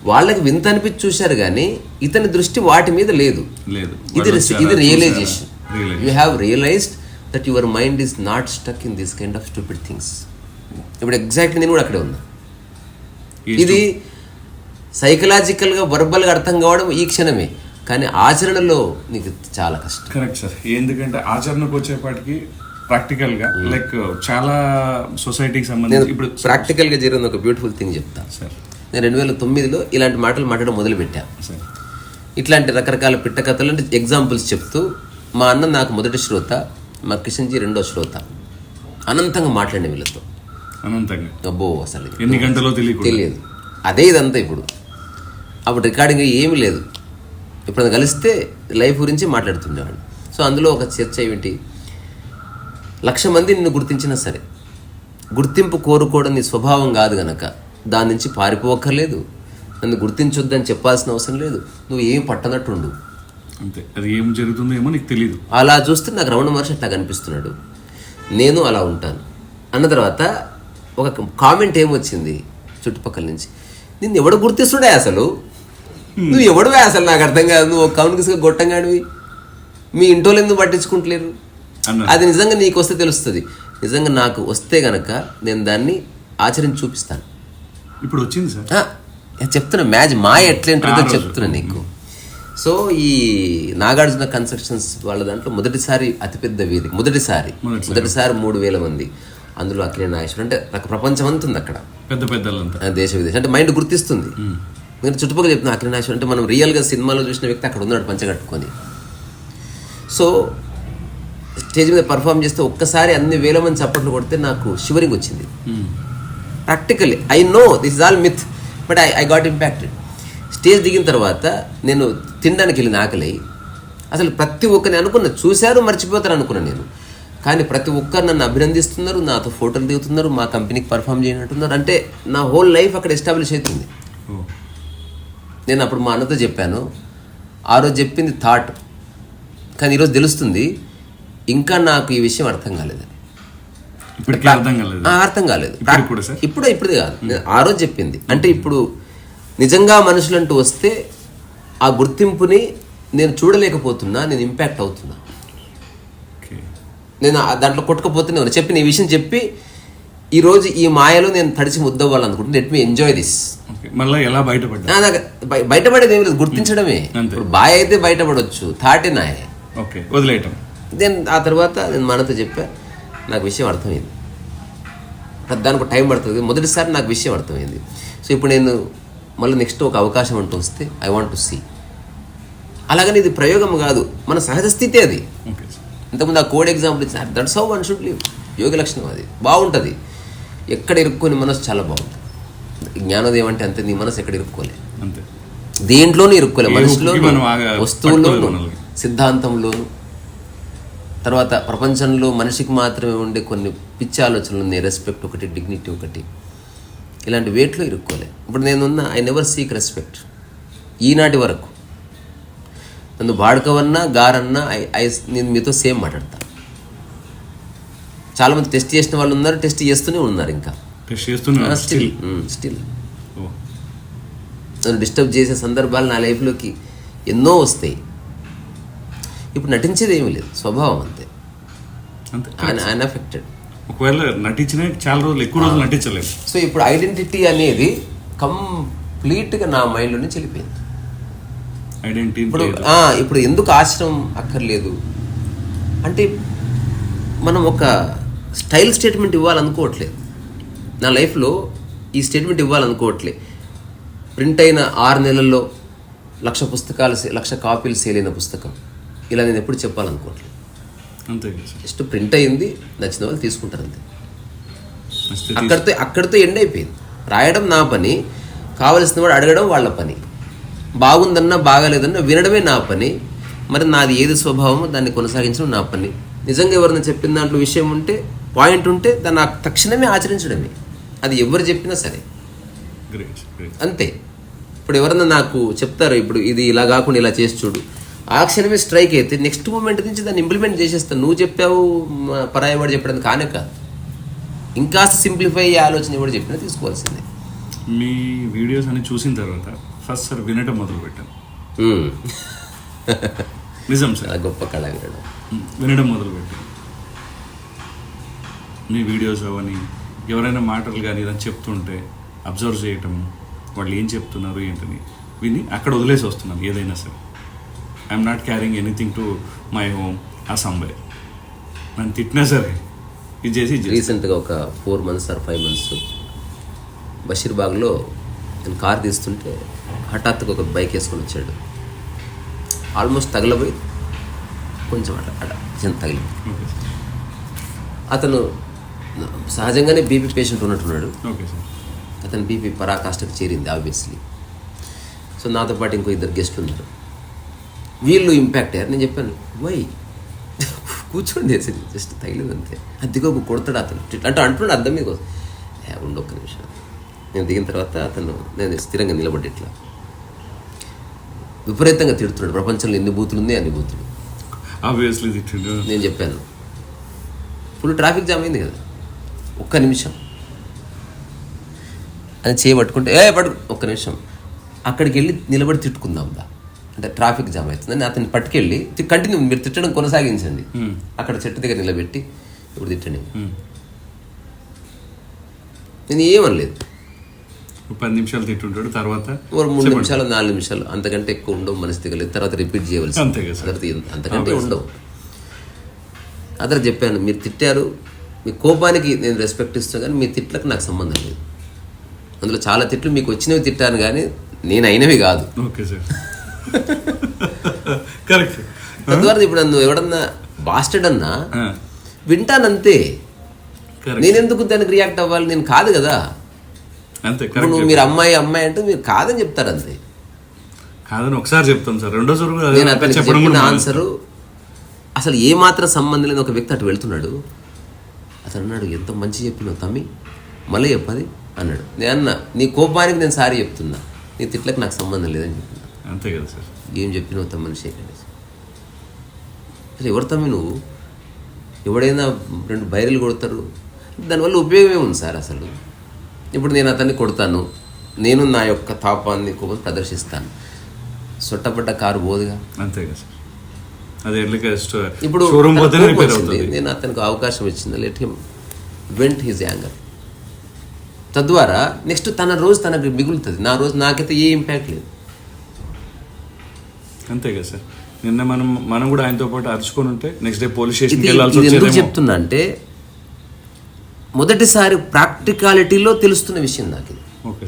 వాళ్ళకి వింత అనిపించి చూశారు, కానీ ఇతని దృష్టి వాటి మీద లేదు. ఇది realisation. You have realised that your mind is not stuck in this kind of stupid things. ఇప్పుడు ఎగ్జాక్ట్లీ నేను కూడా అక్కడే ఉన్నా. ఇది సైకలాజికల్గా, వర్బల్గా అర్థం కావడం ఈ క్షణమే, కానీ ఆచరణలో నీకు చాలా కష్టం. Correct sir. ఎందుకంటే ఆచరణకు వచ్చేపాటికి ప్రాక్టికల్ గా, లైక్ చాలా సొసైటీకి సంబంధించి ఇప్పుడు ప్రాక్టికల్ గా జరిగిన ఒక బ్యూటిఫుల్ థింగ్ చెప్తా సార్. నేను 2009లో ఇలాంటి మాటలు మాట్లాడడం మొదలుపెట్టా. ఇట్లాంటి రకరకాల పిట్ట కథలు అంటే ఎగ్జాంపుల్స్ చెప్తూ, మా అన్న నాకు మొదటి శ్రోత, మా కిషన్జీ 2వ శ్రోత. అనంతంగా మాట్లాడిన వీళ్ళతో, అనంతంగా. అబ్బో అసలు ఎన్ని గంటలో తెలియదు. అదే ఇదంతా. ఇప్పుడు అప్పుడు రికార్డింగ్ ఏమీ లేదు. ఇప్పుడు కలిస్తే లైఫ్ గురించి మాట్లాడుతుండేవాడు. సో అందులో ఒక చర్చ ఏమిటి, 1,00,000 మంది నిన్ను గుర్తించినా సరే, గుర్తింపు కోరుకోవడం నీ స్వభావం కాదు గనక దాని నుంచి పారిపోక్కర్లేదు. నన్ను గుర్తించొద్దని చెప్పాల్సిన అవసరం లేదు. నువ్వు ఏం పట్టనట్టుండు, అంతే. అది ఏం జరుగుతుందో ఏమో నీకు తెలియదు. అలా చూస్తే నాకు రమణ మహర్షి అట్లా కనిపిస్తున్నాడు, నేను అలా ఉంటాను అన్న తర్వాత ఒక కామెంట్ ఏమొచ్చింది చుట్టుపక్కల నుంచి, నిన్ను ఎవడు గుర్తిస్తుండే అసలు, నువ్వు ఎవడువే అసలు నాకు అర్థం కాదు, నువ్వు కౌన్కిస్గా గొట్టంగాడివి, మీ ఇంటోళ్ళు ఎందుకు పట్టించుకుంటలేరు? అన్నారు. అది నిజంగా నీకు వస్తే తెలుస్తుంది. నిజంగా నాకు వస్తే గనక నేను దాన్ని ఆచరించి చూపిస్తాను. ఇప్పుడు వచ్చింది సార్. నేను చెప్తున్నా మ్యాచ్ మాయ ఎట్లేంటుందో చెప్తున్నా నీకు. సో ఈ నాగార్జున కన్స్ట్రక్షన్స్ వాళ్ళ దాంట్లో మొదటిసారి అతిపెద్ద వేదిక, మొదటిసారి 3,000 మంది, అందులో అఖిలేష్ నాగేశ్వర అంటే నాకు ప్రపంచం అంతా ఉంది అక్కడ, పెద్ద పెద్దలంతా దేశ విదేశం అంటే మైండ్ గుర్తిస్తుంది. నేను చుట్టుపక్కల చెప్తున్నా అఖిలేష్ నాగేశ్వర అంటే మనం రియల్గా సినిమాలో చూసిన వ్యక్తి అక్కడ ఉన్నాడు పంచగట్టుకొని. సో స్టేజ్ మీద పర్ఫామ్ చేస్తే ఒక్కసారి అన్ని వేల మంది చప్పట్లు కొడితే నాకు షివరింగ్ వచ్చింది. Practically I know this is all myth, but I got impacted. Stage దిగిన తర్వాత నేను తినడానికి వెళ్ళిన ఆకలి, అసలు ప్రతి ఒక్కరిని అనుకున్నా, చూశారు మర్చిపోతారు అనుకున్నాను నేను, కానీ ప్రతి ఒక్కరు నన్ను అభినందిస్తున్నారు, నాతో ఫోటోలు దిగుతున్నారు, మా కంపెనీకి పర్ఫామ్ చేయనంటున్నారు. అంటే నా హోల్ లైఫ్ అక్కడ ఎస్టాబ్లిష్ అవుతుంది. నేను అప్పుడు మా అన్నతో చెప్పాను, ఆ రోజు చెప్పింది థాట్, కానీ ఈరోజు తెలుస్తుంది ఇంకా నాకు ఈ విషయం అర్థం కాలేదు. అర్థం కాలేదు ఇప్పుడు కాదు, ఆ రోజు చెప్పింది. అంటే ఇప్పుడు నిజంగా మనుషులంటూ వస్తే ఆ గుర్తింపుని నేను చూడలేకపోతున్నా, నేను ఇంపాక్ట్ అవుతున్నా. నేను దాంట్లో కొట్టుకపోతూనే ఉన్నా. చెప్పి ఈ విషయం చెప్పి ఈరోజు ఈ మాయలో నేను తడిచి ముద్దవ్వాలనుకుంటున్నా. Let me enjoy this. మళ్ళీ ఎలా బయటపడేది ఏమి లేదు, గుర్తించడమే. ఇప్పుడు బాయ్ అయితే బయటపడవచ్చు, థాటే నాయ వదిలేయటం. దెన్ ఆ తర్వాత నేను మనతో చెప్పా, నాకు విషయం అర్థమైంది. దానికి టైం పడుతుంది, మొదటిసారి నాకు విషయం అర్థమైంది. సో ఇప్పుడు నేను మళ్ళీ నెక్స్ట్ ఒక అవకాశం అంటూ వస్తే ఐ వాంట్ టు సీ. అలాగని ఇది ప్రయోగం కాదు, మన సహజ స్థితి అది. ఇంతకుముందు ఆ కోడ్ ఎగ్జాంపుల్ ఇచ్చిన that's how one should live. యోగ లక్షణం అది బాగుంటుంది. ఎక్కడ ఇరుక్కొని మనసు చాలా బాగుంటుంది. జ్ఞానోదయం అంటే అంతే, నీ మనసు ఎక్కడ ఇరుక్కోలే, దేంట్లోనూ ఇరుక్కోలే, మనిషిలోను, వస్తువుల్లోనూ, సిద్ధాంతంలోను. తర్వాత ప్రపంచంలో మనిషికి మాత్రమే ఉండే కొన్ని పిచ్చి ఆలోచనలు ఉన్నాయి. రెస్పెక్ట్ ఒకటి, డిగ్నిటీ ఒకటి, ఇలాంటి వేట్లో ఇరుక్కోలే. ఇప్పుడు నేనున్న ఐ నెవర్ సీక్ రెస్పెక్ట్ ఈనాటి వరకు. నన్ను బాడుకవన్నా గారన్నా నేను మీతో సేమ్ మాట్లాడతా. చాలామంది టెస్ట్ చేసిన వాళ్ళు ఉన్నారు, టెస్ట్ చేస్తూనే ఉన్నారు, ఇంకా స్టిల్ నన్ను డిస్టర్బ్ చేసే సందర్భాలు నా లైఫ్లోకి ఎన్నో వస్తాయి. ఇప్పుడు నటించేది ఏమీ లేదు, స్వభావం అంతే, అన్అఫెక్టెడ్. ఒకవేళ నటించినా చాలా రోజులు, ఎక్కువ రోజులు నటించలేదు. సో ఇప్పుడు ఐడెంటిటీ అనేది కంప్లీట్గా నా మైండ్లో నుంచి వెళ్ళిపోయింది. ఐడెంటిటీ ఇప్పుడు ఎందుకు ఆశ్రమం అక్కర్లేదు అంటే, మనం ఒక స్టైల్ స్టేట్మెంట్ ఇవ్వాలనుకోవట్లేదు. నా లైఫ్లో ఈ స్టేట్మెంట్ ఇవ్వాలనుకోవట్లేదు. ప్రింట్ అయిన 6 నెలల్లో 1,00,000 పుస్తకాలు, 1,00,000 కాపీలు సేల్ అయిన పుస్తకం, ఇలా నేను ఎప్పుడు చెప్పాలనుకోవట్లేదు. అంతే, జస్ట్ ప్రింట్ అయింది, నచ్చిన వాళ్ళు తీసుకుంటారు అంతే. అక్కడితో ఎండ్ అయిపోయింది. రాయడం నా పని, కావలసిన వాడు అడగడం వాళ్ళ పని, బాగుందన్నా బాగాలేదన్నా వినడమే నా పని. మరి నాది ఏది స్వభావమో దాన్ని కొనసాగించడం నా పని. నిజంగా ఎవరైనా చెప్పిన దాంట్లో విషయం ఉంటే, పాయింట్ ఉంటే దాన్ని తక్షణమే ఆచరించడమే. అది ఎవరు చెప్పినా సరే అంతే. ఇప్పుడు ఎవరన్నా నాకు చెప్తారు, ఇప్పుడు ఇది ఇలా కాకుండా ఇలా చేసి చూడు, ఆ క్షణమే స్ట్రైక్ అయితే నెక్స్ట్ మూమెంట్ నుంచి దాన్ని ఇంప్లిమెంట్ చేసేస్తాను. నువ్వు చెప్పావు పరాయి వాడు చెప్పడానికి కానే కాదు, ఇంకాస్త సింప్లిఫై అయ్యే ఆలోచన ఎవరు చెప్పినా తీసుకోవాల్సిందే. మీ వీడియోస్ అన్ని చూసిన తర్వాత ఫస్ట్ సార్ వినటం మొదలు పెట్టాను. నిజం సార్, గొప్ప కళ వినడం మొదలు పెట్టాను. మీ వీడియోస్ అవని ఎవరైనా మాటలు కానీ ఏదైనా చెప్తుంటే అబ్జర్వ్ చేయటం, వాళ్ళు ఏం చెప్తున్నారు ఏంటని విని అక్కడ వదిలేసి వస్తున్నాను. ఏదైనా సరే I'm not carrying anything to my home ఆ సంబే. నన్ను తిట్టినా సరే ఇది చేసి. రీసెంట్గా ఒక 4 months or 5 months బషీర్బాగ్లో నేను కార్ తీస్తుంటే హఠాత్తుగా ఒక బైక్ వేసుకొని వచ్చాడు. ఆల్మోస్ట్ తగలబోయి కొంచెం అట్లా తగిలింది. అతను సహజంగానే బీపీ పేషెంట్ ఉన్నట్టున్నాడు. అతను బీపీ పరాకాష్ఠకు చేరింది ఆబ్వియస్లీ. సో నాతో పాటు ఇంకో 2 గెస్ట్లు ఉన్నారు. వీళ్ళు ఇంపాక్ట్ అయ్యారు. నేను చెప్పాను, వై కూర్చోండి, అసలు జస్ట్ తగిలింది అంతే. అదిగో కొడతాడు అతను అంటే అంటున్నాడు అర్థం మీద కోసం. ఒక్క నిమిషం. నేను దిగిన తర్వాత నేను స్థిరంగా నిలబడి ఇట్లా విపరీతంగా తిడుతున్నాడు. ప్రపంచంలో ఎన్ని బూతులు ఉంది, అన్ని బూతులు. నేను చెప్పాను, ఫుల్ ట్రాఫిక్ జామ్ అయింది కదా, ఒక్క నిమిషం అని చేయబట్టుకుంటే పట్టు, ఒక్క నిమిషం అక్కడికి వెళ్ళి నిలబడి తిట్టుకుందాం దా అంటే ట్రాఫిక్ జామ్ అవుతుందని అతన్ని పట్టుకెళ్ళి కంటిన్యూ మీరు తిట్టడం కొనసాగించండి, అక్కడ చెట్టు దగ్గర నిలబెట్టి ఇప్పుడు తిట్టండి. నేను ఏమనలేదు. 10 నిమిషాలు తిట్టుంటాడు, తర్వాత 3 నిమిషాలు 4 నిమిషాలు, అంతకంటే ఎక్కువ ఉండవు. మనసు దిగలేదు. తర్వాత రిపీట్ చేయవలసి, అంతకంటే ఉండవు. అతను చెప్పాను, మీరు తిట్టారు, మీ కోపానికి నేను రెస్పెక్ట్ ఇస్తాను, కానీ మీ తిట్లకు నాకు సంబంధం లేదు. అందులో చాలా తిట్లు మీకు వచ్చినవి తిట్టాను, కానీ నేను అయినవి కాదు. Okay sir, correct. తద్వారా ఇప్పుడు నన్ను ఎవడన్నా బాస్టెడ్ అన్నా వింటానంతే. నేనెందుకు దానికి రియాక్ట్ అవ్వాలి? నేను కాదు కదా. అంతే. నువ్వు మీరు అమ్మాయి అంటే మీరు కాదని చెప్తారు, అంతే. కాదని ఒకసారి చెప్తాం సార్, రెండోసారి నేను అతనికి చెప్పిన ఆన్సరు అసలు ఏమాత్రం సంబంధం లేని ఒక వ్యక్తి అటు వెళ్తున్నాడు. అతను అన్నాడు, ఎంత మంచి చెప్పినావు తమ్మి, మళ్ళీ చెప్పది అన్నాడు. నేను అన్నా, నీ కోపానికి నేను సారీ చెప్తున్నా, నీ తిట్లకు నాకు సంబంధం లేదని చెప్తున్నా. అంతే కదా సార్. ఏం చెప్పినావు తమ్మని శేఖర్, అసలు ఎవరు తమ్మి నువ్వు? ఎవడైనా 2 బైరలు కొడతారు, దానివల్ల ఉపయోగం ఏముంది సార్? అసలు ఇప్పుడు నేను అతన్ని కొడతాను, నేను నా యొక్క తాపాన్ని కోపం ప్రదర్శిస్తాను, సొట్టపడ్డ కారు పోదుగా. అంతే కదా సార్. అదే ఇప్పుడు నేను అతనికి అవకాశం ఇచ్చింది, let him vent his anger. తద్వారా నెక్స్ట్ తన రోజు తనకు మిగులుతుంది, నా రోజు నాకైతే ఏ ఇంపాక్ట్ లేదు. అంతే కదా సార్. నిన్న మనం కూడా ఆయనతో పాటు అరుచుకొని ఉంటే నెక్స్ట్ డే పోలీస్ స్టేషన్కి వెళ్ళాల్సి వచ్చేది. ఎందుకు చెప్తున్నా అంటే మొదటిసారి ప్రాక్టికాలిటీలో తెలుస్తున్న విషయం నాకు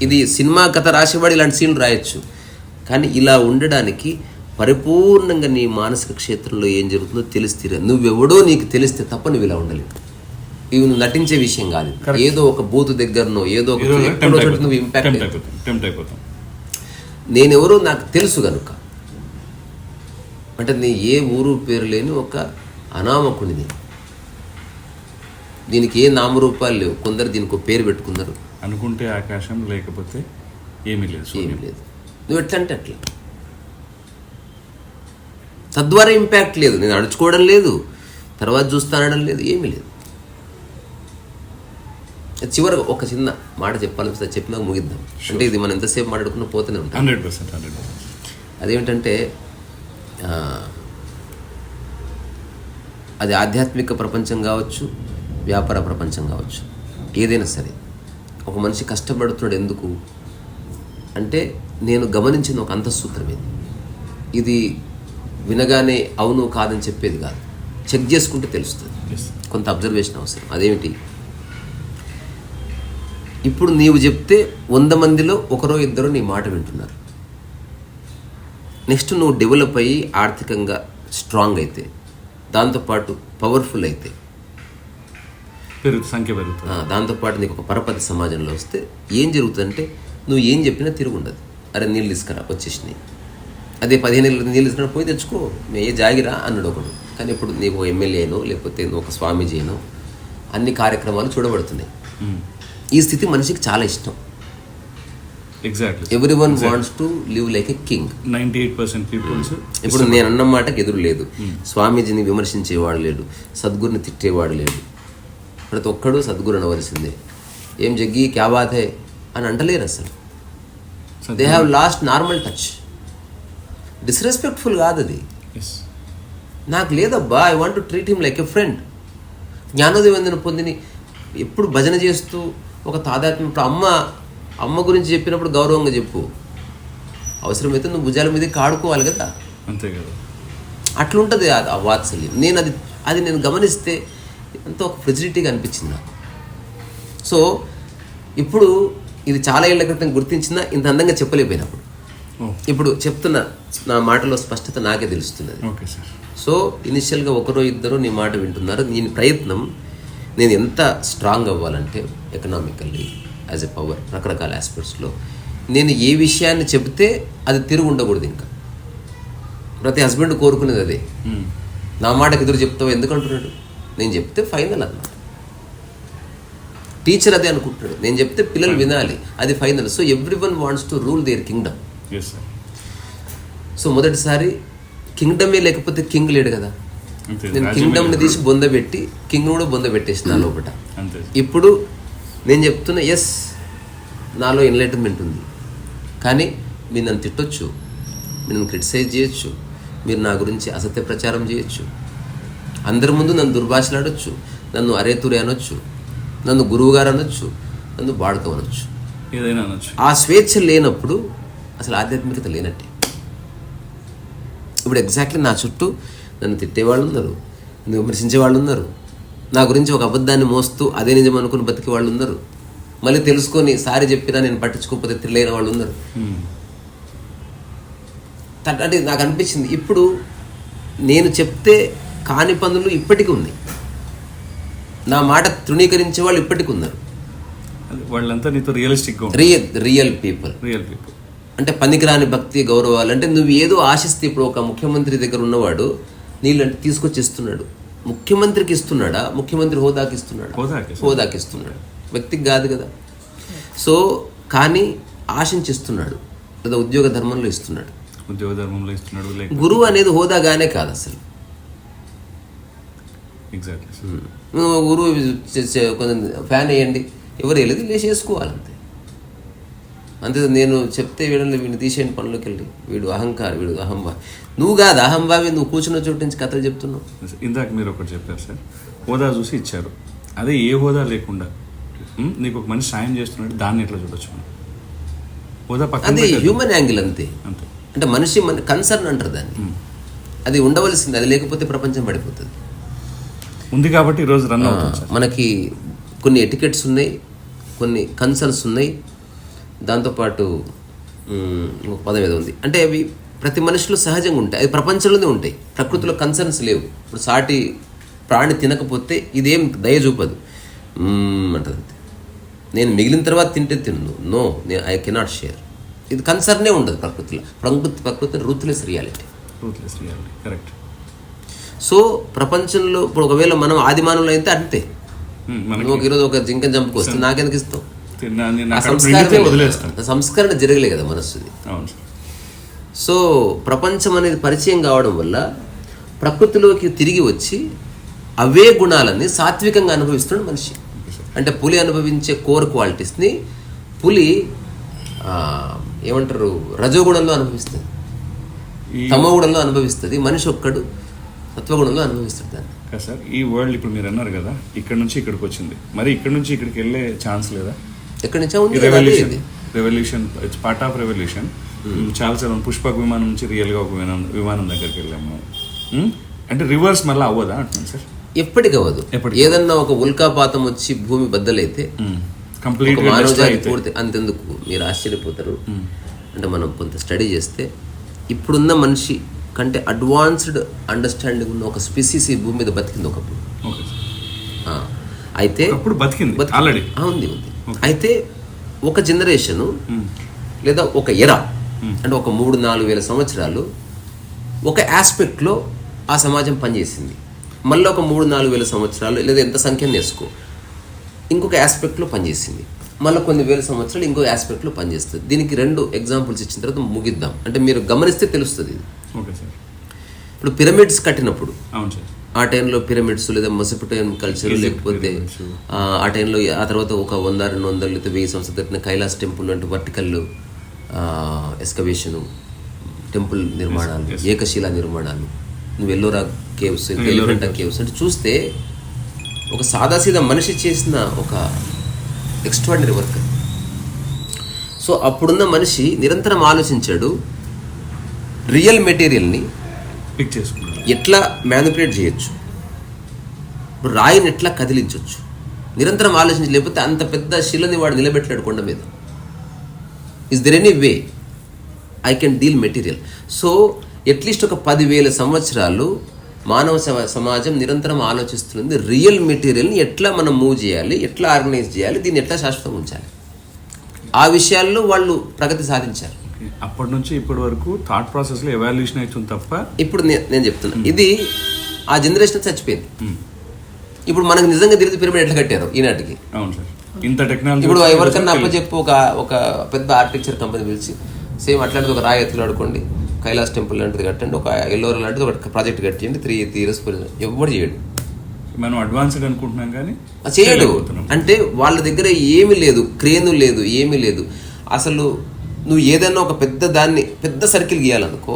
ఇది. సినిమా కథ రాసేవాడు ఇలాంటి సీన్లు రాయొచ్చు, కానీ ఇలా ఉండడానికి పరిపూర్ణంగా నీ మానసిక క్షేత్రంలో ఏం జరుగుతుందో తెలిస్తే, నువ్వెవడో నీకు తెలిస్తే తప్ప నువ్వు ఇలా ఉండలేవు. ఇవి నువ్వు నటించే విషయం కాదు. ఏదో ఒక బూత్ దగ్గరనో ఏదో ఒక నువ్వు ఇంపాక్ట్ అయిపోతావు. నేనెవరో నాకు తెలుసు కనుక, అంటే నీ ఏ ఊరు పేరు లేని ఒక అనామకునిది. దీనికి ఏ నామరూపాలు లేవు. కొందరు దీనికి ఒక పేరు పెట్టుకున్నారు. అనుకుంటే ఆకాశం, లేకపోతే ఏమీ లేదు. నువ్వు ఎట్లా అంటే అట్లా. తద్వారా ఇంపాక్ట్ లేదు. నేను అడుచుకోవడం లేదు, తర్వాత చూస్తానడం లేదు, ఏమీ లేదు. చివరికి ఒక చిన్న మాట చెప్పాలనిపిస్తే చెప్పినాక ముగిద్దాం. అంటే ఇది మనం ఎంతసేపు మాట్లాడుకున్నా పోతూనే ఉంటాం. 100%. అదేమిటంటే అది ఆధ్యాత్మిక ప్రపంచం కావచ్చు, వ్యాపార ప్రపంచం కావచ్చు, ఏదైనా సరే ఒక మనిషి కష్టపడుతున్నాడు ఎందుకు అంటే, నేను గమనించిన ఒక అంతఃసూత్రం ఇది వినగానే అవును కాదని చెప్పేది కాదు, చెక్ చేసుకుంటే తెలుస్తుంది. కొంత అబ్జర్వేషన్ అవసరం. అదేమిటి? ఇప్పుడు నీవు చెప్తే 100 మందిలో ఒకరో ఇద్దరు నీ మాట వింటున్నారు. నెక్స్ట్ నువ్వు డెవలప్ అయ్యి ఆర్థికంగా స్ట్రాంగ్ అయితే, దాంతోపాటు పవర్ఫుల్ అయితే, సంఖ్య పెరుగుతుంది. దాంతోపాటు నీకు ఒక పరపతి సమాజంలో వస్తే ఏం జరుగుతుందంటే, నువ్వు ఏం చెప్పినా తిరుగుండదు. అరే నీళ్ళు తీసుకురా, వచ్చేసినాయి. అదే 15 నీళ్ళు తీసుకురా, పోయి తెచ్చుకో, ఏ జాగిరా అన్నాడు ఒకడు. కానీ ఇప్పుడు నీకు ఒక ఎమ్మెల్యేనో లేకపోతే నువ్వు ఒక స్వామీజీనో అన్ని కార్యక్రమాలు చూడబడుతున్నాయి. ఈ స్థితి మనిషికి చాలా ఇష్టం. Exactly. Everyone wants to live like a king. 98% peoples. ఇప్పుడు నేను అన్న మాటకి ఎదురు లేదు. స్వామీజీని విమర్శించేవాడు లేడు, సద్గురుని తిట్టేవాడు లేడు. ప్రతి ఒక్కడు సద్గురు అనవలసిందే. ఏం జగ్గి క్యా బాత్ హై అని అంటలేరు అసలు. They have lost normal touch. Disrespectful కాదు అది. నాకు లేదబ్బా, I want to treat him like a friend. జ్ఞానోదయం పొందిని ఎప్పుడు భజన చేస్తూ ఒక తాదాత్మ్యం. ఇప్పుడు అమ్మ గురించి చెప్పినప్పుడు గౌరవంగా చెప్పు, అవసరమైతే నువ్వు భుజాల మీద కాడుకోవాలి కదా. అంతే కదా. అట్లుంటుంది ఆ వాత్సల్యం. నేను అది నేను గమనిస్తే ఎంతో ఒక ఫ్రెజిలిటీగా అనిపించింది నాకు. సో ఇప్పుడు ఇది చాలా ఏళ్ల క్రితం గుర్తించినా ఇంత అందంగా చెప్పలేకపోయినప్పుడు ఇప్పుడు చెప్తున్నా, నా మాటలో స్పష్టత నాకే తెలుస్తున్నది. Okay sir. సో ఇనిషియల్గా ఒకరో ఇద్దరు నీ మాట వింటున్నారు. దీని ప్రయత్నం నేను ఎంత స్ట్రాంగ్ అవ్వాలంటే ఎకనామికల్లీ, యాజ్ ఎ పవర్, రకరకాల ఆస్పెక్ట్స్లో నేను ఏ విషయాన్ని చెబితే అది తిరుగు ఉండకూడదు. ఇంకా ప్రతి హస్బెండ్ కోరుకునేది అదే. నా మాటకు ఎదురు చెప్తావు ఎందుకంటున్నాడు, నేను చెప్తే ఫైనల్ అన్నమాట. టీచర్ అదే అనుకుంటున్నాడు, నేను చెప్తే పిల్లలు వినాలి, అది final. So everyone wants to rule there Kingdom. So మొదటిసారి కింగ్డమే లేకపోతే కింగ్ లేడు కదా. నేను కింగ్డమ్ని తీసి బొందబెట్టి కింగ్ కూడా బొందబెట్టేసిన లోపల. ఇప్పుడు నేను చెప్తున్నా, ఎస్ నాలో ఎన్లైటన్మెంట్ ఉంది, కానీ మీరు నన్ను తిట్టొచ్చు, నన్ను క్రిటిసైజ్ చేయొచ్చు, మీరు నా గురించి అసత్య ప్రచారం చేయొచ్చు, అందరి ముందు నన్ను దుర్భాషలాడొచ్చు, నన్ను అరేతురే అనొచ్చు, నన్ను గురువు గారు అనొచ్చు, నన్ను బాడుకో అనొచ్చు, ఏదైనా అనొచ్చు. ఆ స్వేచ్ఛ లేనప్పుడు అసలు ఆధ్యాత్మికత లేనట్టే. ఇప్పుడు ఎగ్జాక్ట్లీ నా చుట్టూ నన్ను తిట్టేవాళ్ళు ఉన్నారు, నన్ను విమర్శించే వాళ్ళు ఉన్నారు, నా గురించి ఒక అబద్ధాన్ని మోస్తూ అదే నిజం అనుకుని బతికే వాళ్ళు ఉన్నారు, మళ్ళీ తెలుసుకొని సారీ చెప్పినా నేను పట్టించుకోకపోతే తిట్టలేని వాళ్ళు ఉన్నారు. అంటే నాకు అనిపించింది ఇప్పుడు నేను చెప్తే కాని పనులు ఇప్పటికీ ఉన్నాయి, నా మాట తృణీకరించే వాళ్ళు ఇప్పటికీ ఉన్నారు. వాళ్ళంతా నీతో రియలిస్టిక్గా రియల్ పీపుల్. అంటే పనికిరాని భక్తి గౌరవాలు. అంటే నువ్వు ఏదో ఆశిస్తే, ఇప్పుడు ఒక ముఖ్యమంత్రి దగ్గర ఉన్నవాడు నీళ్ళు అంటే తీసుకొచ్చి ఇస్తున్నాడు, ముఖ్యమంత్రికి ఇస్తున్నాడా? ముఖ్యమంత్రి హోదాకి ఇస్తున్నాడు, హోదాకి ఇస్తున్నాడు, వ్యక్తికి కాదు కదా. సో కానీ ఆశించిస్తున్నాడు, లేదా ఉద్యోగ ధర్మంలో ఇస్తున్నాడు. ఉద్యోగ ధర్మంలో ఇస్తున్నాడు. గురువు అనేది హోదాగానే కాదు అసలు. ఎగ్జాక్ట్లీ. గురువు కొంచెం ఫ్యాన్ వేయండి, ఎవరు వెళ్ళేది లేచి వేసుకోవాలంతే. అంతే. నేను చెప్తే వీడిని తీసేయండి పనులకు వెళ్ళి, వీడు అహంకారం, వీడు అహంభావి. నువ్వు కాదు అహంభావి, నువ్వు కూర్చున్న చోటు నుంచి కథలు చెప్తున్నావు. ఇందాక మీరు ఒకటి చెప్పారు సార్, హోదా చూసి ఇచ్చారు. అదే ఏ హోదా లేకుండా నీకు ఒక మనిషి సాయం చేస్తున్నాడు, దాన్ని ఎట్లా చూడొచ్చు? హోదా పక్కన అది హ్యూమన్ యాంగిల్ అంతే. అంటే మనిషి కన్సర్న్ అంటారు దాన్ని, అది ఉండవలసింది. అది లేకపోతే ప్రపంచం పడిపోతుంది. ఉంది కాబట్టి ఈరోజు రన్ అవుతుంది. మనకి కొన్ని ఎటికెట్స్ ఉన్నాయి, కొన్ని కన్సర్న్స్ ఉన్నాయి, దాంతోపాటు ఒక పదం ఏదో ఉంది. అంటే అవి ప్రతి మనిషిలో సహజంగా ఉంటాయి, అది ప్రపంచంలోనే ఉంటాయి. ప్రకృతిలో కన్సర్న్స్ లేవు. ఇప్పుడు సాటి ప్రాణి తినకపోతే ఇదేం దయ చూపదు అంటది అంతే. నేను మిగిలిన తర్వాత తింటే తిన్ను, నో ఐ కెనాట్ షేర్. ఇది కన్సర్నే ఉండదు ప్రకృతిలో. ప్రకృతి రూత్లెస్ రియాలిటీ. కరెక్ట్. సో ప్రపంచంలో ఇప్పుడు ఒకవేళ మనం ఆదిమానంలో అయితే అంతే. నువ్వు ఈరోజు ఒక జింకని చంపుకొస్తే నాకెందుకు ఇస్తావు? సంస్కరణ జరగలే కదా మనస్సుది. సో ప్రపంచం అనేది పరిచయం కావడం వల్ల ప్రకృతిలోకి తిరిగి వచ్చి అవే గుణాలన్నీ సాత్వికంగా అనుభవిస్తున్నాడు మనిషి. అంటే పులి అనుభవించే కోర్ క్వాలిటీస్ని పులి ఏమంటారు రజోగుణంలో అనుభవిస్తుంది, తమోగుణంలో అనుభవిస్తుంది. మనిషి ఒక్కడు సత్వగుణంలో అనుభవిస్తాడు దాన్ని. సార్ ఈ వరల్డ్ ఇప్పుడు మీరు అన్నారు కదా, ఇక్కడ నుంచి ఇక్కడికి వచ్చింది, మరి ఇక్కడ నుంచి ఇక్కడికి వెళ్ళే ఛాన్స్ లేదా? ఎక్కడి నుంచో ఉంది. Revolution it's part of revolution. చాలా చాలా పుష్పక విమానం నుంచి రియల్గా ఒక విమానం దగ్గరికి వెళ్ళాము. అంటే రివర్స్ మళ్ళీ అవ్వదా అంటున్నాను సార్? ఎప్పటికి అవ్వదు. ఏదన్నా ఒక ఉల్కాపాతం వచ్చి భూమి బద్దలైతే మానవజాతి పూర్తి అంతెందుకు మీరు ఆశ్చర్యపోతారు. అంటే మనం కొంత స్టడీ చేస్తే ఇప్పుడున్న మనిషి కంటే అడ్వాన్స్డ్ అండర్స్టాండింగ్ ఉన్న ఒక స్పీసీస్ ఈ భూమి మీద బతికింది ఒకప్పుడు. అయితే ఆల్రెడీ ఉంది. అయితే ఒక జనరేషను లేదా ఒక ఎరా అంటే ఒక 3-4 వేల సంవత్సరాలు ఒక ఆస్పెక్ట్లో ఆ సమాజం పనిచేసింది. మళ్ళీ ఒక 3-4 వేల సంవత్సరాలు లేదా ఎంత సంఖ్యను వేసుకో ఇంకొక ఆస్పెక్ట్లో పనిచేసింది. మళ్ళీ కొన్ని వేల సంవత్సరాలు ఇంకో ఆస్పెక్ట్లో పనిచేస్తుంది. దీనికి 2 ఎగ్జాంపుల్స్ ఇచ్చిన తర్వాత ముగిద్దాం. అంటే మీరు గమనిస్తే తెలుస్తుంది ఇది. ఇప్పుడు పిరమిడ్స్ కట్టినప్పుడు ఆ టైంలో పిరమిడ్స్ లేదా మెసోపొటేమియన్ కల్చర్ లేకపోతే ఆ టైంలో ఆ తర్వాత ఒక 100-200 లేదా 1000 సంవత్సరాలు కట్టిన కైలాస్ టెంపుల్ అంటే వర్టికల్ ఎస్కవేషను, టెంపుల్ నిర్మాణాలు, ఏకశిలా నిర్మాణాలు, నువ్వు ఎల్లోరా కేవ్స్, ఎలిఫెంటా కేవ్స్ అంటే చూస్తే ఒక సాదాసీదా మనిషి చేసిన ఒక ఎక్స్ట్రాడినరీ వర్క్. సో అప్పుడున్న మనిషి నిరంతరం ఆలోచించాడు, రియల్ మెటీరియల్ని పిక్ చేసుకున్నాడు, ఎట్లా మ్యానిపులేట్ చేయొచ్చు, ఇప్పుడు రాయిని ఎట్లా కదిలించవచ్చు, నిరంతరం ఆలోచించి. లేకపోతే అంత పెద్ద శిలని వాడు నిలబెట్టలేడు కొండ మీద. Is there any way I can deal material? So at least ఒక 10,000 సంవత్సరాలు మానవ సమాజం నిరంతరం ఆలోచిస్తుంది రియల్ మెటీరియల్ని ఎట్లా మనం మూవ్ చేయాలి, ఎట్లా ఆర్గనైజ్ చేయాలి, దీన్ని ఎట్లా శాశ్వతంగా ఉంచాలి. ఆ విషయాల్లో వాళ్ళు ప్రగతి సాధించారు. అప్పటి నుంచి ఇప్పటి వరకు థాట్ ప్రాసెస్లో ఎవాల్యూషన్ అవుతుంది తప్ప ఇప్పుడు నేను చెప్తున్నా ఇది ఆ జనరేషన్ చచ్చిపోయింది. ఇప్పుడు మనకు నిజంగా తెలియదు పిరమిడ్ ఎట్లా కట్టారు ఈనాటికి. అవును సార్, ఇంత టెక్నాలజీ. ఇప్పుడు ఎవరికన్నా అప్పచెప్పు ఒక పెద్ద ఆర్కిటెక్చర్ కంపెనీ పిలిచి సేమ్ అట్లాంటిది ఒక రాయి ఎత్తులు ఆడుకోండి, కైలాస్ టెంపుల్ లాంటిది కట్టండి, ఒక ఎల్లోరా లాంటిది ఒక ప్రాజెక్ట్ కట్టండి, 3 years ఎవరు చేయడు. మనం అడ్వాన్స్డ్ అనుకుంటున్నాం కానీ చేయడు. అంటే వాళ్ళ దగ్గర ఏమీ లేదు, క్రేను లేదు, ఏమీ లేదు. అసలు నువ్వు ఏదైనా ఒక పెద్ద సర్కిల్ గీయాలనుకో,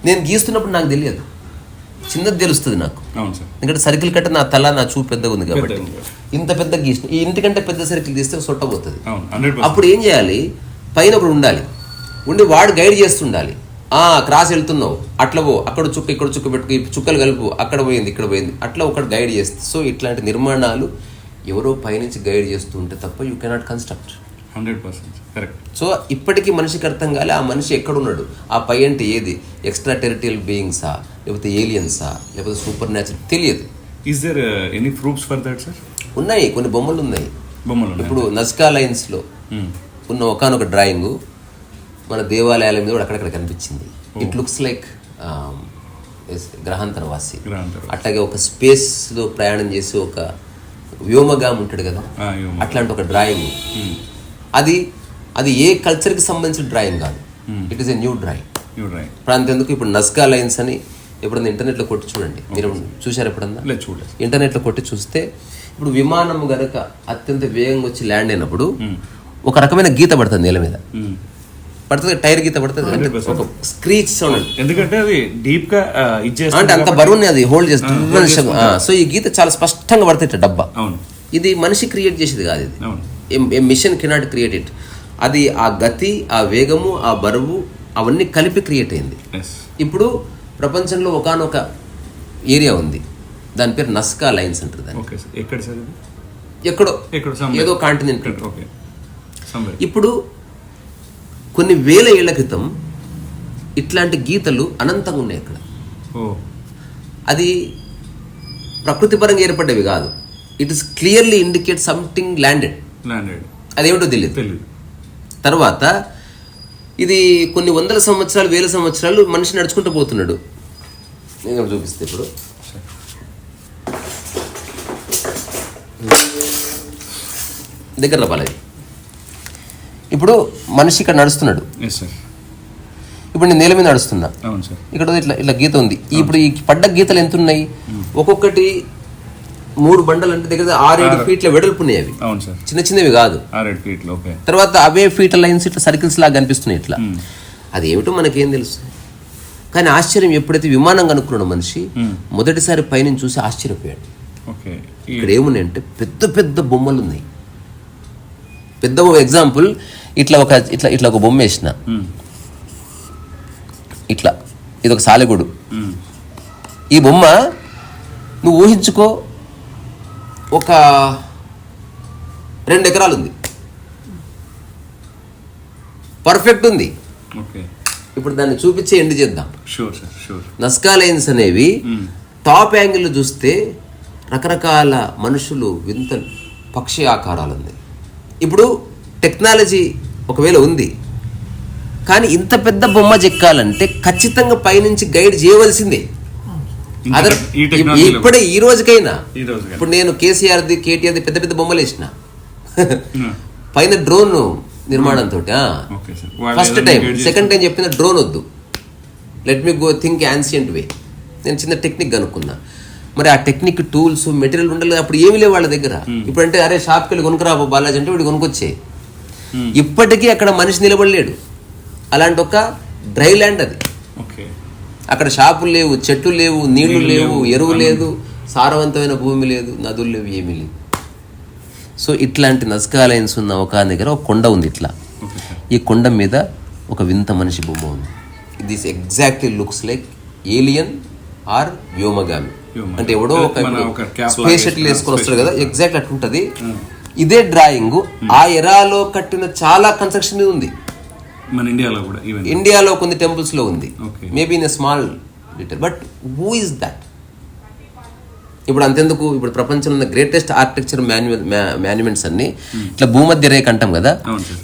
నేను గీస్తున్నప్పుడు నాకు తెలియదు, చిన్నది తెలుస్తుంది నాకు. ఎందుకంటే సర్కిల్ కట్ట నా తల నా చూపు పెద్దగా ఉంది కాబట్టి ఇంత పెద్ద గీసిన, ఈ ఇంటికంటే పెద్ద సర్కిల్ తీస్తే సొట్టబోతుంది. అప్పుడు ఏం చేయాలి, పైన ఒకడు ఉండి వాడు గైడ్ చేస్తుండాలి. క్రాస్ వెళ్తున్నావు, అట్లా పో, అక్కడ చుక్క ఇక్కడ చుక్క పెట్టుకు, ఈ చుక్కలు కలుపు, అక్కడ పోయింది ఇక్కడ పోయింది, అట్లా ఒకటి గైడ్ చేస్తుంది. సో ఇట్లాంటి నిర్మాణాలు ఎవరో పైనుంచి గైడ్ చేస్తూ ఉంటే తప్ప you cannot construct. 100% correct. So ఇప్పటికీ మనిషికి అర్థం కాలే ఆ మనిషి ఎక్కడున్నాడు, ఆ పై అంటే ఏది, ఎక్స్ట్రా టెరిటరియల్ బీయింగ్సా, లేకపోతే ఏలియన్సా, లేకపోతే సూపర్ న్యాచురల్, తెలియదు. Is there any proofs for that sir? ఉన్నాయి, కొన్ని బొమ్మలు ఉన్నాయి. ఇప్పుడు నజ్కా లైన్స్లో ఉన్న ఒకానొక డ్రాయింగ్ మన దేవాలయాల మీద కూడా అక్కడక్కడ కనిపించింది. ఇట్ లుక్స్ లైక్ గ్రహాంతరవాసి. అట్లాగే ఒక స్పేస్లో ప్రయాణం చేసి ఒక వ్యోమగామి ఉంటాడు కదా, అట్లాంటి ఒక డ్రాయింగ్. అది ఏ కల్చర్కి సంబంధించిన డ్రాయింగ్ కాదు, it is a new drawing. ప్రాంతెందుకు ఇప్పుడు నజ్కా లైన్స్ అని ఎప్పుడన్నా ఇంటర్నెట్లో కొట్టి చూడండి. మీరు చూసారు ఎప్పుడన్నా? చూడండి, ఇంటర్నెట్లో కొట్టి చూస్తే ఇప్పుడు విమానం గనక అత్యంత వేగంగా వచ్చి ల్యాండ్ అయినప్పుడు ఒక రకమైన గీత పడుతుంది నేల మీద, పడుతుంది, టైర్ గీత పడుతుంది, అంటే ఒక స్క్రీచ్ సౌండ్. ఎందుకంటే అది డీప్ గా అంటే అంత బరువుని అది హోల్డ్ చేస్తుంది. సో ఈ గీత చాలా స్పష్టంగా పడుతుంది డబ్బా. ఇది మనిషి క్రియేట్ చేసేది కాదు, ఇది మిషన్ కెనాట్ క్రియేట్ ఇట్. అది ఆ గతి, ఆ వేగము, ఆ బరువు అవన్నీ కలిపి క్రియేట్ అయింది. ఇప్పుడు ప్రపంచంలో ఒకానొక ఏరియా ఉంది, దాని పేరు నస్కా లైన్స్ అంటారు దాన్ని. ఎక్కడో ఏదో కాంటినెంట్. ఇప్పుడు కొన్ని వేల ఏళ్ల క్రితం ఇట్లాంటి గీతలు అనంతంగా ఉన్నాయి అక్కడ. అది ప్రకృతి పరంగా ఏర్పడ్డవి కాదు, it is clearly indicate something landed. అదేమిటో తెలియదు. తర్వాత ఇది కొన్ని వందల సంవత్సరాలు, వేల సంవత్సరాలు మనిషి నడుచుకుంటూ పోతున్నాడు. నేను చూపిస్తే ఇప్పుడు దగ్గర రావాలి. ఇప్పుడు మనిషి ఇక్కడ నడుస్తున్నాడు, ఇప్పుడు నేను నేల మీద నడుస్తున్నా, ఇక్కడ ఇట్లా గీత ఉంది. ఇప్పుడు ఈ పడ్డ గీతలు ఎంత ఉన్నాయి, ఒక్కొక్కటి 3 బండలు అంటే దగ్గర 6-7 ఫీట్ల వెడల్పు ఉన్నాయి. అవి చిన్న చిన్నవి కాదు. తర్వాత అవే ఫీట్ లైన్స్ ఇట్లా సర్కిల్స్ లాగా కనిపిస్తున్నాయి ఇట్లా. అదేమిటో మనకేం తెలుసు. కానీ ఆశ్చర్యం, ఎప్పుడైతే విమానం కనుక్కున్నాడు మనిషి, మొదటిసారి పైన చూసి ఆశ్చర్యపోయాడు. ఇక్కడ ఏమున్నాయంటే పెద్ద పెద్ద బొమ్మలు ఉన్నాయి. పెద్ద ఎగ్జాంపుల్, ఇట్లా ఒక బొమ్మ వేసిన, ఇట్లా ఇది ఒక సాలెగూడు. ఈ బొమ్మ నువ్వు ఊహించుకో, ఒక 2 ఎకరాలు ఉంది, పర్ఫెక్ట్ ఉంది. ఇప్పుడు దాన్ని చూపించే ఎండ్ చేద్దాం. నస్కా లైన్స్ అనేవి టాప్ యాంగిల్ చూస్తే రకరకాల మనుషులు, వింతలు, పక్షి ఆకారాలు ఉంది. ఇప్పుడు టెక్నాలజీ ఒకవేళ ఉంది, కానీ ఇంత పెద్ద బొమ్మ చెక్కాలంటే ఖచ్చితంగా పైనుంచి గైడ్ చేయవలసిందే. ఇప్పుడే ఈ రోజుకైనా, ఇప్పుడు నేను కేసీఆర్ది, కేటీఆర్ది పెద్ద పెద్ద బొమ్మలు వేసిన పైన డ్రోన్ నిర్మాణంతో. ఫస్ట్ టైం, సెకండ్ టైం చెప్పిన డ్రోన్ వద్దు, let me go think ancient way. నేను చిన్న టెక్నిక్ కనుక్కున్నా. మరి ఆ టెక్నిక్, టూల్స్, మెటీరియల్ ఉండాలి. అప్పుడు ఏమి లేవు వాళ్ళ దగ్గర. ఇప్పుడు అంటే అరే షాప్కి వెళ్ళి కొనుక్కురా బాలాజీ అంటే వీడు కొనుక్కొచ్చే. ఇప్పటికీ అక్కడ మనిషి నిలబడలేడు. అలాంటి ఒక డ్రై ల్యాండ్ అది. అక్కడ షాపులు లేవు, చెట్లు లేవు, నీళ్లు లేవు, ఎరువు లేదు, సారవంతమైన భూమి లేదు, నదులు లేవు, ఏమీ లేవు. సో ఇట్లాంటి నస్కా లైన్స్ ఉన్న ఒక దగ్గర ఒక కొండ ఉంది. ఇట్లా ఈ కొండ మీద ఒక వింత మనిషి బొమ్మ ఉంది. This exactly looks like alien or వ్యోమగామి. అంటే ఎవడో ఒక స్పేస్ షటిల్ వేసుకొని వస్తాడు కదా, ఎగ్జాక్ట్ అట్లుంటది. ఇదే డ్రాయింగ్ ఆ ఎరాలో కట్టిన చాలా కన్స్ట్రక్షన్ ఉంది. మన ఇండియాలో కూడా, ఇండియాలో కొన్ని టెంపుల్స్ లో ఉంది, maybe in a small little, but who is that? ఇప్పుడు అంతెందుకు, ఇప్పుడు ప్రపంచంలో ఉన్న గ్రేటెస్ట్ ఆర్కిటెక్చర్ మాన్యుమెంట్స్ అన్ని ఇట్లా భూమధ్య రేఖ అంటాం కదా,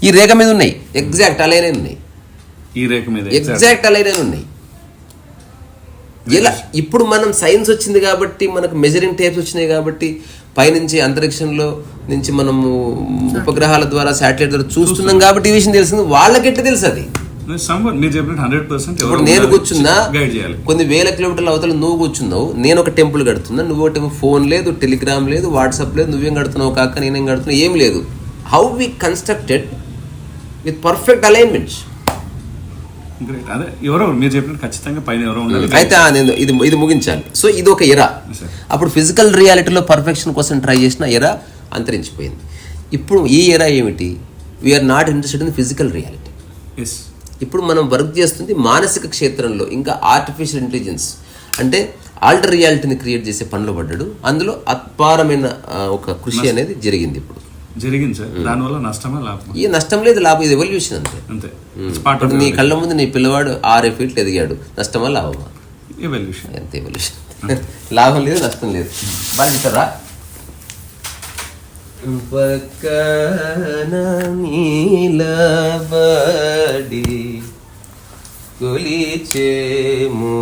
ఈ రేఖ మీద ఉన్నాయి. ఎగ్జాక్ట్ అలానే ఉన్నాయి, ఈ రేఖ మీద ఎగ్జాక్ట్ అలానే ఉన్నాయి. ఇలా ఇప్పుడు మనం సైన్స్ వచ్చింది కాబట్టి, మనకు మెజరింగ్ టేప్స్ వచ్చినాయి కాబట్టి, పైనుంచి అంతరిక్షంలో నుంచి మనము ఉపగ్రహాల ద్వారా, శాటిలైట్ ద్వారా చూస్తున్నాం కాబట్టి ఈ విషయం తెలిసింది. వాళ్ళకెట్ట తెలుసు అది? ఇప్పుడు నేను కూర్చున్నా, కొన్ని వేల కిలోమీటర్ల అవతల నువ్వు కూర్చున్నావు, నేను ఒక టెంపుల్ కడుతున్నా, నువ్వు ఒకటి ఫోన్ లేదు, టెలిగ్రామ్ లేదు, వాట్సాప్ లేదు, నువ్వేం కడుతున్నావు కాక నేనేం కడుతున్నా, ఏం లేదు. How we constructed with perfect alignments. Great. అదే ఎవరో మీరు చెప్పినట్టు ఖచ్చితంగా పైన ఎవరో ఉండాలి. అయితే నేను ఇది ముగించాలి. సో ఇది ఒక ఎరా. అప్పుడు ఫిజికల్ రియాలిటీలో పర్ఫెక్షన్ కోసం ట్రై చేసిన ఎరా అంతరించిపోయింది. ఇప్పుడు ఈ ఎరా ఏమిటి? We are not interested in physical reality. ఇప్పుడు మనం వర్క్ చేస్తుంది మానసిక క్షేత్రంలో, ఇంకా ఆర్టిఫిషియల్ ఇంటెలిజెన్స్ అంటే ఆల్టర్ రియాలిటీని క్రియేట్ చేసే పనిలో పడ్డాడు. అందులో అపారమైన ఒక కృషి అనేది జరిగింది. ఇప్పుడు జరిగింది సార్. దానివల్ల నష్టమా లాభం? ఈ నష్టం లేదు, లాభం. ఇది ఎవల్యూషన్ అంతే. అంతే. నీ కళ్ళ ముందు నీ పిల్లవాడు 6 ఫీట్లు ఎదిగాడు, నష్టమా లాభమా? ఎవల్యూషన్. ఎంత ఎవల్యూషన్. లాభం లేదు, నష్టం లేదు. బాగా పక్కన నీలబడి కొలిచేము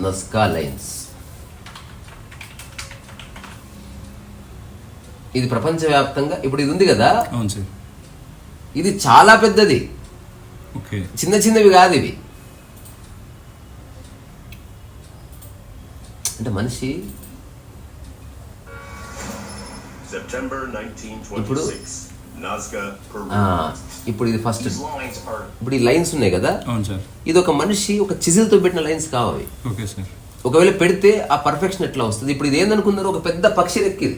నస్కా లైన్స్. ఇది ప్రపంచవ్యాప్తంగా ఇప్పుడు ఇది ఉంది కదా. అవును సార్. ఇది చాలా పెద్దది. ఓకే. చిన్న చిన్నవి కాదు ఇవి. అంటే మనిషి ఇప్పుడు ఇప్పుడు ఇది ఫస్ట్ ఇప్పుడు ఈ లైన్స్ ఉన్నాయి కదా. అవును సార్. ఇది ఒక మనిషి ఒక చిజిల్తో పెట్టిన లైన్స్ కావాలి. Okay sir. ఒకవేళ పెడితే ఆ పర్ఫెక్షన్ ఎట్లా వస్తుంది? ఇప్పుడు ఇది ఏందనుకున్నారు? ఒక పెద్ద పక్షి రెక్కిది.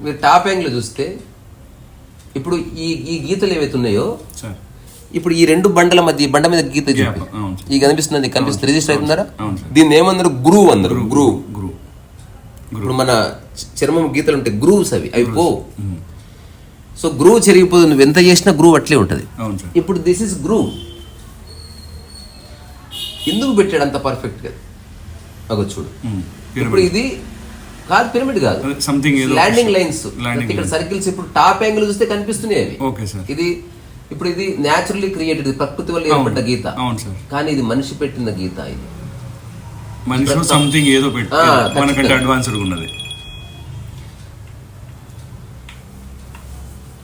మీరు టాప్ యాంగిల్ చూస్తే ఇప్పుడు ఈ గీతలు ఏవైతే ఉన్నాయో, ఇప్పుడు ఈ 2 బండల మధ్య బండ మీద గీత చూపి ఈ కనిపిస్తుంది, కనిపిస్తుంది, రిజిస్టర్ అవుతున్నారా? దీన్ని ఏమన్నారు? గ్రూవ్ అన్నారు. గ్రూవ్. ఇప్పుడు మన చర్మం గీతలు ఉంటాయి, గ్రూవ్స్ అవి పో. సో గ్రూవ్ చెరిగిపోతుంది, నువ్వు ఎంత చేసినా గ్రూవ్ అట్లే ఉంటుంది. ఇప్పుడు దిస్ ఇస్ గ్రూవ్. ఎందుకు పెట్టాడు అంత పర్ఫెక్ట్ గా? అగో చూడు. ఇప్పుడు ఇది కాదు, పిరమిడ్ కాదు, ల్యాండింగ్ లైన్స్. ఇక్కడ సర్కిల్స్ ఇప్పుడు టాప్ యాంగిల్ చూస్తే కనిపిస్తున్నాయి అవి. ఇది ఇప్పుడు ఇది న్యాచురల్లీ క్రియేటెడ్, ప్రకృతి వల్ల ఏర్పడ్డ గీత. కానీ ఇది మనిషి పెట్టిన గీత. ఇది సంథింగ్ ఏదో మనకంటే అడ్వాన్స్డ్ ఉన్నది.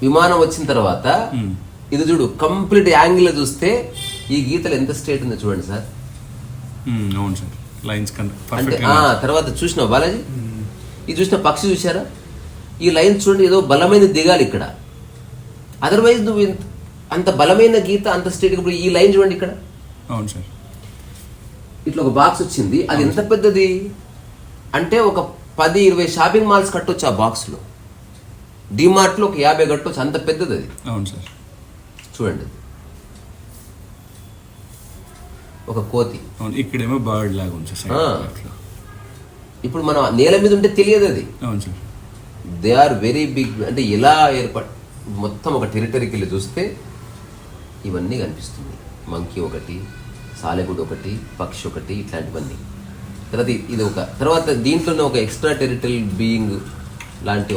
విమానం వచ్చిన తర్వాత ఇది చూడు, కంప్లీట్ యాంగిల్ చూస్తే ఈ గీతలు ఎంత స్ట్రేట్ ఉందో చూడండి సార్. అవును సార్. లైన్స్ అంటే తర్వాత చూసినా బాలాజీ, ఇది చూసిన పక్షి చూసారా? ఈ లైన్స్ చూడండి, ఏదో బలమైన దిగాలి ఇక్కడ. అదర్వైజ్ నువ్వు అంత బలమైన గీత అంత స్ట్రేట్. ఇప్పుడు ఈ లైన్ చూడండి ఇక్కడ. అవును సార్. ఇట్లా ఒక బాక్స్ వచ్చింది, అది ఎంత పెద్దది అంటే ఒక 10-20 షాపింగ్ మాల్స్ కట్టొచ్చు ఆ బాక్స్ లో. డిమార్ట్ లో ఒక 50 కట్టొచ్చు, అంత పెద్దది అది. అవును సార్. చూడండి, ఒక కోతి. ఇక్కడేమో బర్డ్ లాగా ఉంది. ఇప్పుడు మనం నేల మీద ఉంటే తెలియదు అది. అవును sir. They are very big. అంటే ఎలా మొత్తం ఒక టెరిటరీకి వెళ్ళి చూస్తే ఇవన్నీ కనిపిస్తుంది. మంకీ ఒకటి, సాలెగుడు ఒకటి, పక్షి ఒకటి, ఇట్లాంటివన్నీ. తర్వాత ఇది ఒక తర్వాత దీంట్లోనే ఒక ఎక్స్ట్రా టెరిటరియల్ బీయింగ్ లాంటి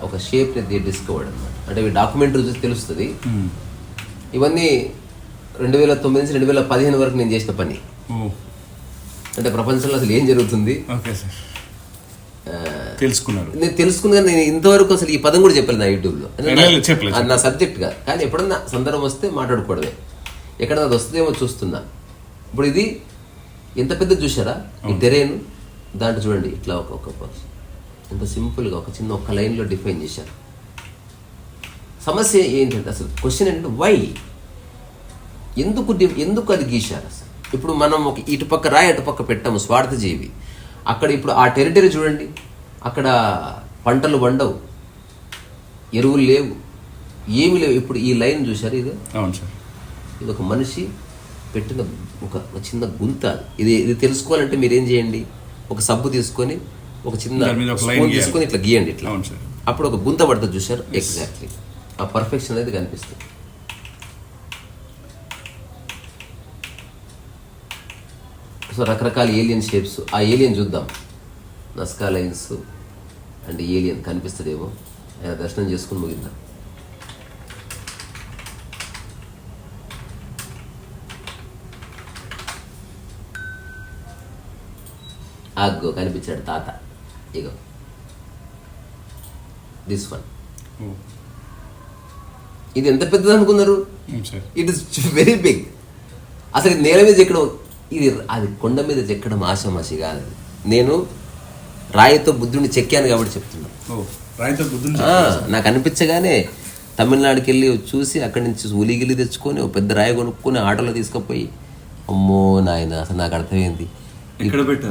ఒక షేప్ ని డిస్కవర్డ్ అన్నమాట. అంటే డాక్యుమెంటరీ చూసి తెలుస్తుంది. ఇవన్నీ 2009 నుంచి 2015 వరకు నేను చేసిన పని. అంటే ప్రపంచంలో అసలు ఏం జరుగుతుంది తెలుసుకున్నారు. నేను తెలుసుకున్నాను. నేను ఇంతవరకు అసలు ఈ పదం కూడా చెప్పలేదు నా యూట్యూబ్లో. అది నా సబ్జెక్ట్ కాదు, కానీ ఎప్పుడన్నా సందర్భం వస్తే మాట్లాడుకోవడమే. ఎక్కడ అది వస్తుందేమో చూస్తున్నా. ఇప్పుడు ఇది ఎంత పెద్ద చూసారా? ఈ టెరైన్ దాంట్లో చూడండి, ఇట్లా ఒక ఎంత సింపుల్గా ఒక చిన్న ఒక్క లైన్లో డిఫైన్ చేశారు. సమస్య ఏంటంటే, అసలు క్వశ్చన్ ఏంటంటే వై, ఎందుకు అది గీశారు అసలు? ఇప్పుడు మనం ఒక ఇటుపక్క రాయి అటుపక్క పెట్టాము, స్వార్థజీవి. అక్కడ ఇప్పుడు ఆ టెరిటరీ చూడండి, అక్కడ పంటలు పండవు, ఎరువులు లేవు, ఏమి లేవు. ఇప్పుడు ఈ లైన్ చూశారు, ఇది ఇది ఒక మనిషి పెట్టిన ఒక చిన్న గుంత. ఇది తెలుసుకోవాలంటే మీరేం చేయండి, ఒక సబ్బు తీసుకొని ఒక చిన్న స్పూన్ తీసుకొని ఇట్లా గీయండి, ఇట్లా. అప్పుడు ఒక గుంత పడుతుంది చూశారు. ఎగ్జాక్ట్లీ ఆ పర్ఫెక్షన్ అనేది కనిపిస్తుంది. సో రకరకాల ఏలియన్ షేప్స్. ఆ ఏలియన్ చూద్దాం. నస్కా లైన్స్ అండ్ ఏలియన్ కనిపిస్తుందేమో. ఆయన దర్శనం చేసుకుని ముగిద్దాం. అగ్గో కనిపించాడు తాత. ఇగో దిస్ వన్. ఇది ఎంత పెద్దది అనుకున్నారు? It is very big. అసలు ఇది నేల మీద ఎక్కడం, ఇది అది కొండ మీద చెక్కడం ఆషామాషి కాదు. నేను రాయితో బుద్ధుడిని చెక్కాను కాబట్టి చెప్తున్నా. రాయితో బుద్ధుని నాకు అనిపించగానే తమిళనాడుకి వెళ్ళి చూసి అక్కడి నుంచి ఉలిగిలి తెచ్చుకొని ఒక పెద్ద రాయి కొనుక్కొని ఆటోలో తీసుకుపోయి, అమ్మో నాయన అసలు నాకు అర్థమైంది.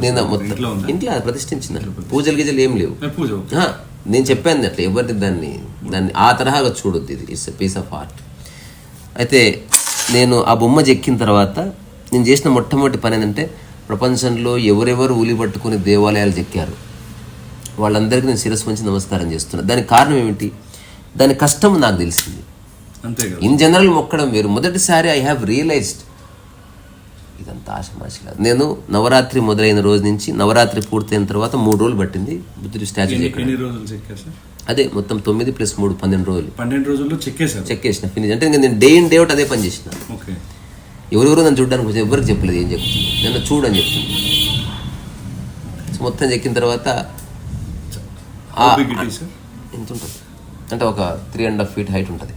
నేను మొత్తం ఇంట్లో ప్రతిష్ఠించిన, పూజలు గీజలు ఏం లేవు. నేను చెప్పాను అట్లా ఎవరిని దాన్ని ఆ తరహాగా చూడొద్దు, ఇది it's a piece of art. అయితే నేను ఆ బొమ్మ చెక్కిన తర్వాత నేను చేసిన మొట్టమొదటి పని ఏంటంటే, ప్రపంచంలో ఎవరెవరు ఉలి పట్టుకుని దేవాలయాలు చెక్కారు వాళ్ళందరికీ నేను శిరస్సు వంచి నమస్కారం చేస్తున్నా. దానికి కారణం ఏమిటి? దాని కష్టం నాకు తెలిసింది. ఇన్ జనరల్ మొక్కడం వేరు. మొదటిసారి ఐ హ్యావ్ రియలైజ్డ్ ఇదంతా ఆశమాషి కాదు. నేను నవరాత్రి మొదలైన రోజు నుంచి నవరాత్రి పూర్తయిన తర్వాత 3 రోజులు పట్టింది బుద్ధుడి స్టాచ్యూ చెక్కడం. అదే మొత్తం 9 + 3 12 రోజులు. 12 రోజుల్లో చెక్కేసిన ఫినిష్. అంటే నేను డే ఇన్ డే అవుట్ అదే పని చేసిన. ఎవరెవరు నన్ను చూడడానికి వచ్చి ఎవరికి చెప్పలేదు ఏం చెప్తుంది, నన్ను చూడని చెప్తుంది. సో మొత్తం చెక్కిన తర్వాత ఎంత ఉంటుంది అంటే ఒక 3.5 feet హైట్ ఉంటుంది.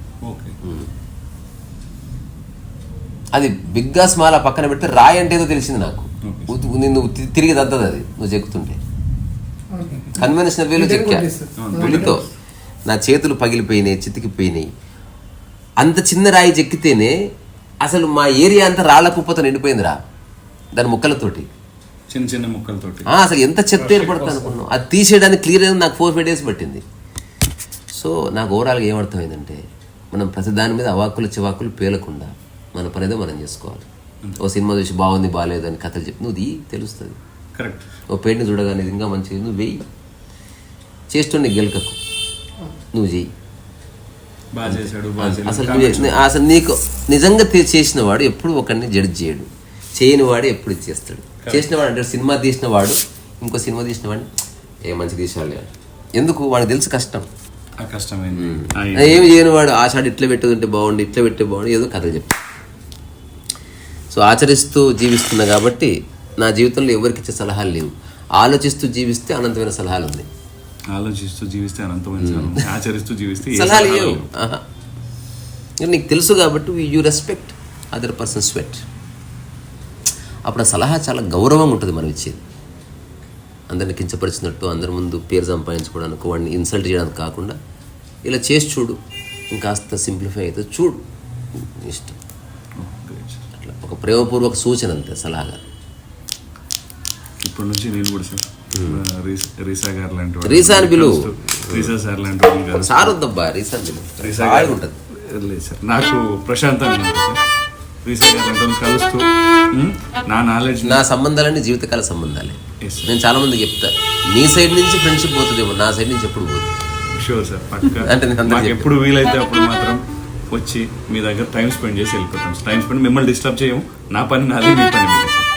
అది బిగ్గా స్మాల్ పక్కన పెడితే రాయి అంటే ఏదో తెలిసింది నాకు. నిన్ను తిరిగి దద్దది అది నువ్వు చెక్కుతుంటే. కన్వెన్షనల్ వేలో చెక్కా పులితో, నా చేతులు పగిలిపోయినాయి, చితికిపోయినాయి. అంత చిన్న రాయి చెక్కితేనే అసలు మా ఏరియా అంతా రాళ్ల కుప్పతో నిండిపోయిందిరా దాని ముక్కలతోటి, చిన్న చిన్న ముక్కలతోటి. అసలు ఎంత చెత్త ఏర్పడుతుంది అనుకున్నాం. అది తీసేయడానికి క్లియర్ అయింది నాకు 4-5 days పట్టింది. సో నాకు ఓవరాల్గా ఏమర్థమైందంటే, మనం ప్రతి దాని మీద అవాక్కులు చివాకులు పేలకుండా మన పనిదో మనం చేసుకోవాలి. ఓ సినిమా చూసి బాగుంది బాగాలేదు అని కథలు చెప్పి నువ్వు తెలుస్తుంది. కరెక్ట్. ఓ పెయింట్ని చూడగానే ఇది ఇంకా మంచిది నువ్వు వెయ్యి, చేస్తుండే గెలకకు నువ్వు చెయ్యి. అసలు నీకు నిజంగా చేసిన వాడు ఎప్పుడు ఒకరిని జడ్జ్ చేయడు, చేయని వాడు ఎప్పుడు చేస్తాడు. చేసిన వాడు అంటే సినిమా తీసిన వాడు ఇంకో సినిమా తీసిన వాడిని ఏ మంచి తీసాలి ఎందుకు వాడికి తెలుసు కష్టం. ఏమి చేయని వాడు ఆ షాట్ ఇట్లా పెట్టేదంటే బాగుండి ఇట్లా పెట్టే బాగుండి ఏదో కథ చెప్పి. సో ఆచరిస్తూ జీవిస్తున్నా కాబట్టి నా జీవితంలో ఎవరికి ఇచ్చే సలహాలు లేవు. ఆలోచిస్తూ జీవిస్తే అనంతమైన సలహాలు ఉన్నాయి. ఆలోచిస్తూ జీవిస్తే అనంతమైన, ఆచరిస్తూ జీవిస్తే సలహాలు లేవు. నీకు తెలుసు కాబట్టి you respect other person sweat. అప్పుడు ఆ సలహా చాలా గౌరవంగా ఉంటుంది మనం ఇచ్చేది. అందరిని కించపరిచినట్టు అందరి ముందు పేరు సంపాదించుకోవడానికి వాడిని ఇన్సల్ట్ చేయడానికి కాకుండా ఇలా చేసి చూడు, ఇంకాస్త సింప్లిఫై అయితే చూడు, ఇష్టం. అట్లా ఒక ప్రేమపూర్వక సూచన అంతే, సలహాగా. ఇప్పటి నుంచి నేను కూడా సార్ రీసా గారు లాంటి రీసా అని పిలువు, రీసా సార్ లాంటి సార్ వద్దబ్బా రీసా అని పిలువు, రీసా ఉంటుంది. లేదు సార్, నాకు ప్రశాంతంగా ఉంటుంది సార్ రీసా గారు లాంటి కలుస్తూ. నా నాలెడ్జ్, నా సంబంధాలన్నీ జీవితకాల సంబంధాలే. నేను చాలా మంది చెప్తా, నీ సైడ్ నుంచి ఫ్రెండ్షిప్ పోతుందేమో, నా సైడ్ నుంచి ఎప్పుడు పోతుంది. షూర్ సార్, పక్కా. అంటే నాకు ఎప్పుడు వీలైతే అప్పుడు మాత్రం వచ్చి మీ దగ్గర టైం స్పెండ్ చేసి వెళ్ళిపోతాం. టైం స్పెండ్, మిమ్మల్ని డిస్టర్బ్ చేయము, నా పని నాది, మీ పని మీదే sir.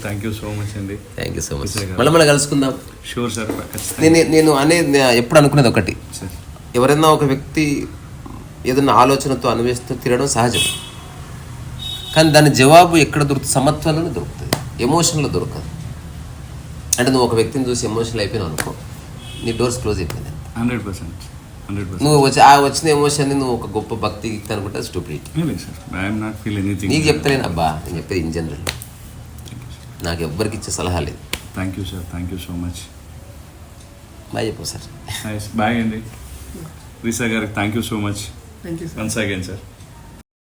Thank you so much అండి. Thank you so much. మళ్ళీ కలుసుకుందాం. Sure sir. నేను అనేది ఎప్పుడు అనుకునేది ఒకటి, ఎవరైనా ఒక వ్యక్తి ఏదైనా ఆలోచనతో అన్వేషిస్తూ తిరగడం సహజం, కానీ దాని జవాబు ఎక్కడ దొరుకుతుంది? సమత్వంలోనే దొరుకుతుంది, ఎమోషన్లో దొరకదు. అంటే నువ్వు ఒక వ్యక్తిని చూసి ఎమోషనల్ అయిపోయినావు అనుకో, నీ డోర్స్ క్లోజ్ అయిపోయింది. 100%. నువ్వు వచ్చిన ఎమోషన్ని నువ్వు ఒక గొప్ప భక్తి అనుకుంటే స్టూపిడ్. నీకు చెప్తలేను అబ్బా, నేను చెప్పేది ఇన్ జనరల్. నాకు ఎవ్వరికి ఇచ్చే సలహా లేదు. Thank you sir, thank you so much. Bye చెప్పు సార్. బాయ్ అండి. రీసా గారికి thank you so much once again sir.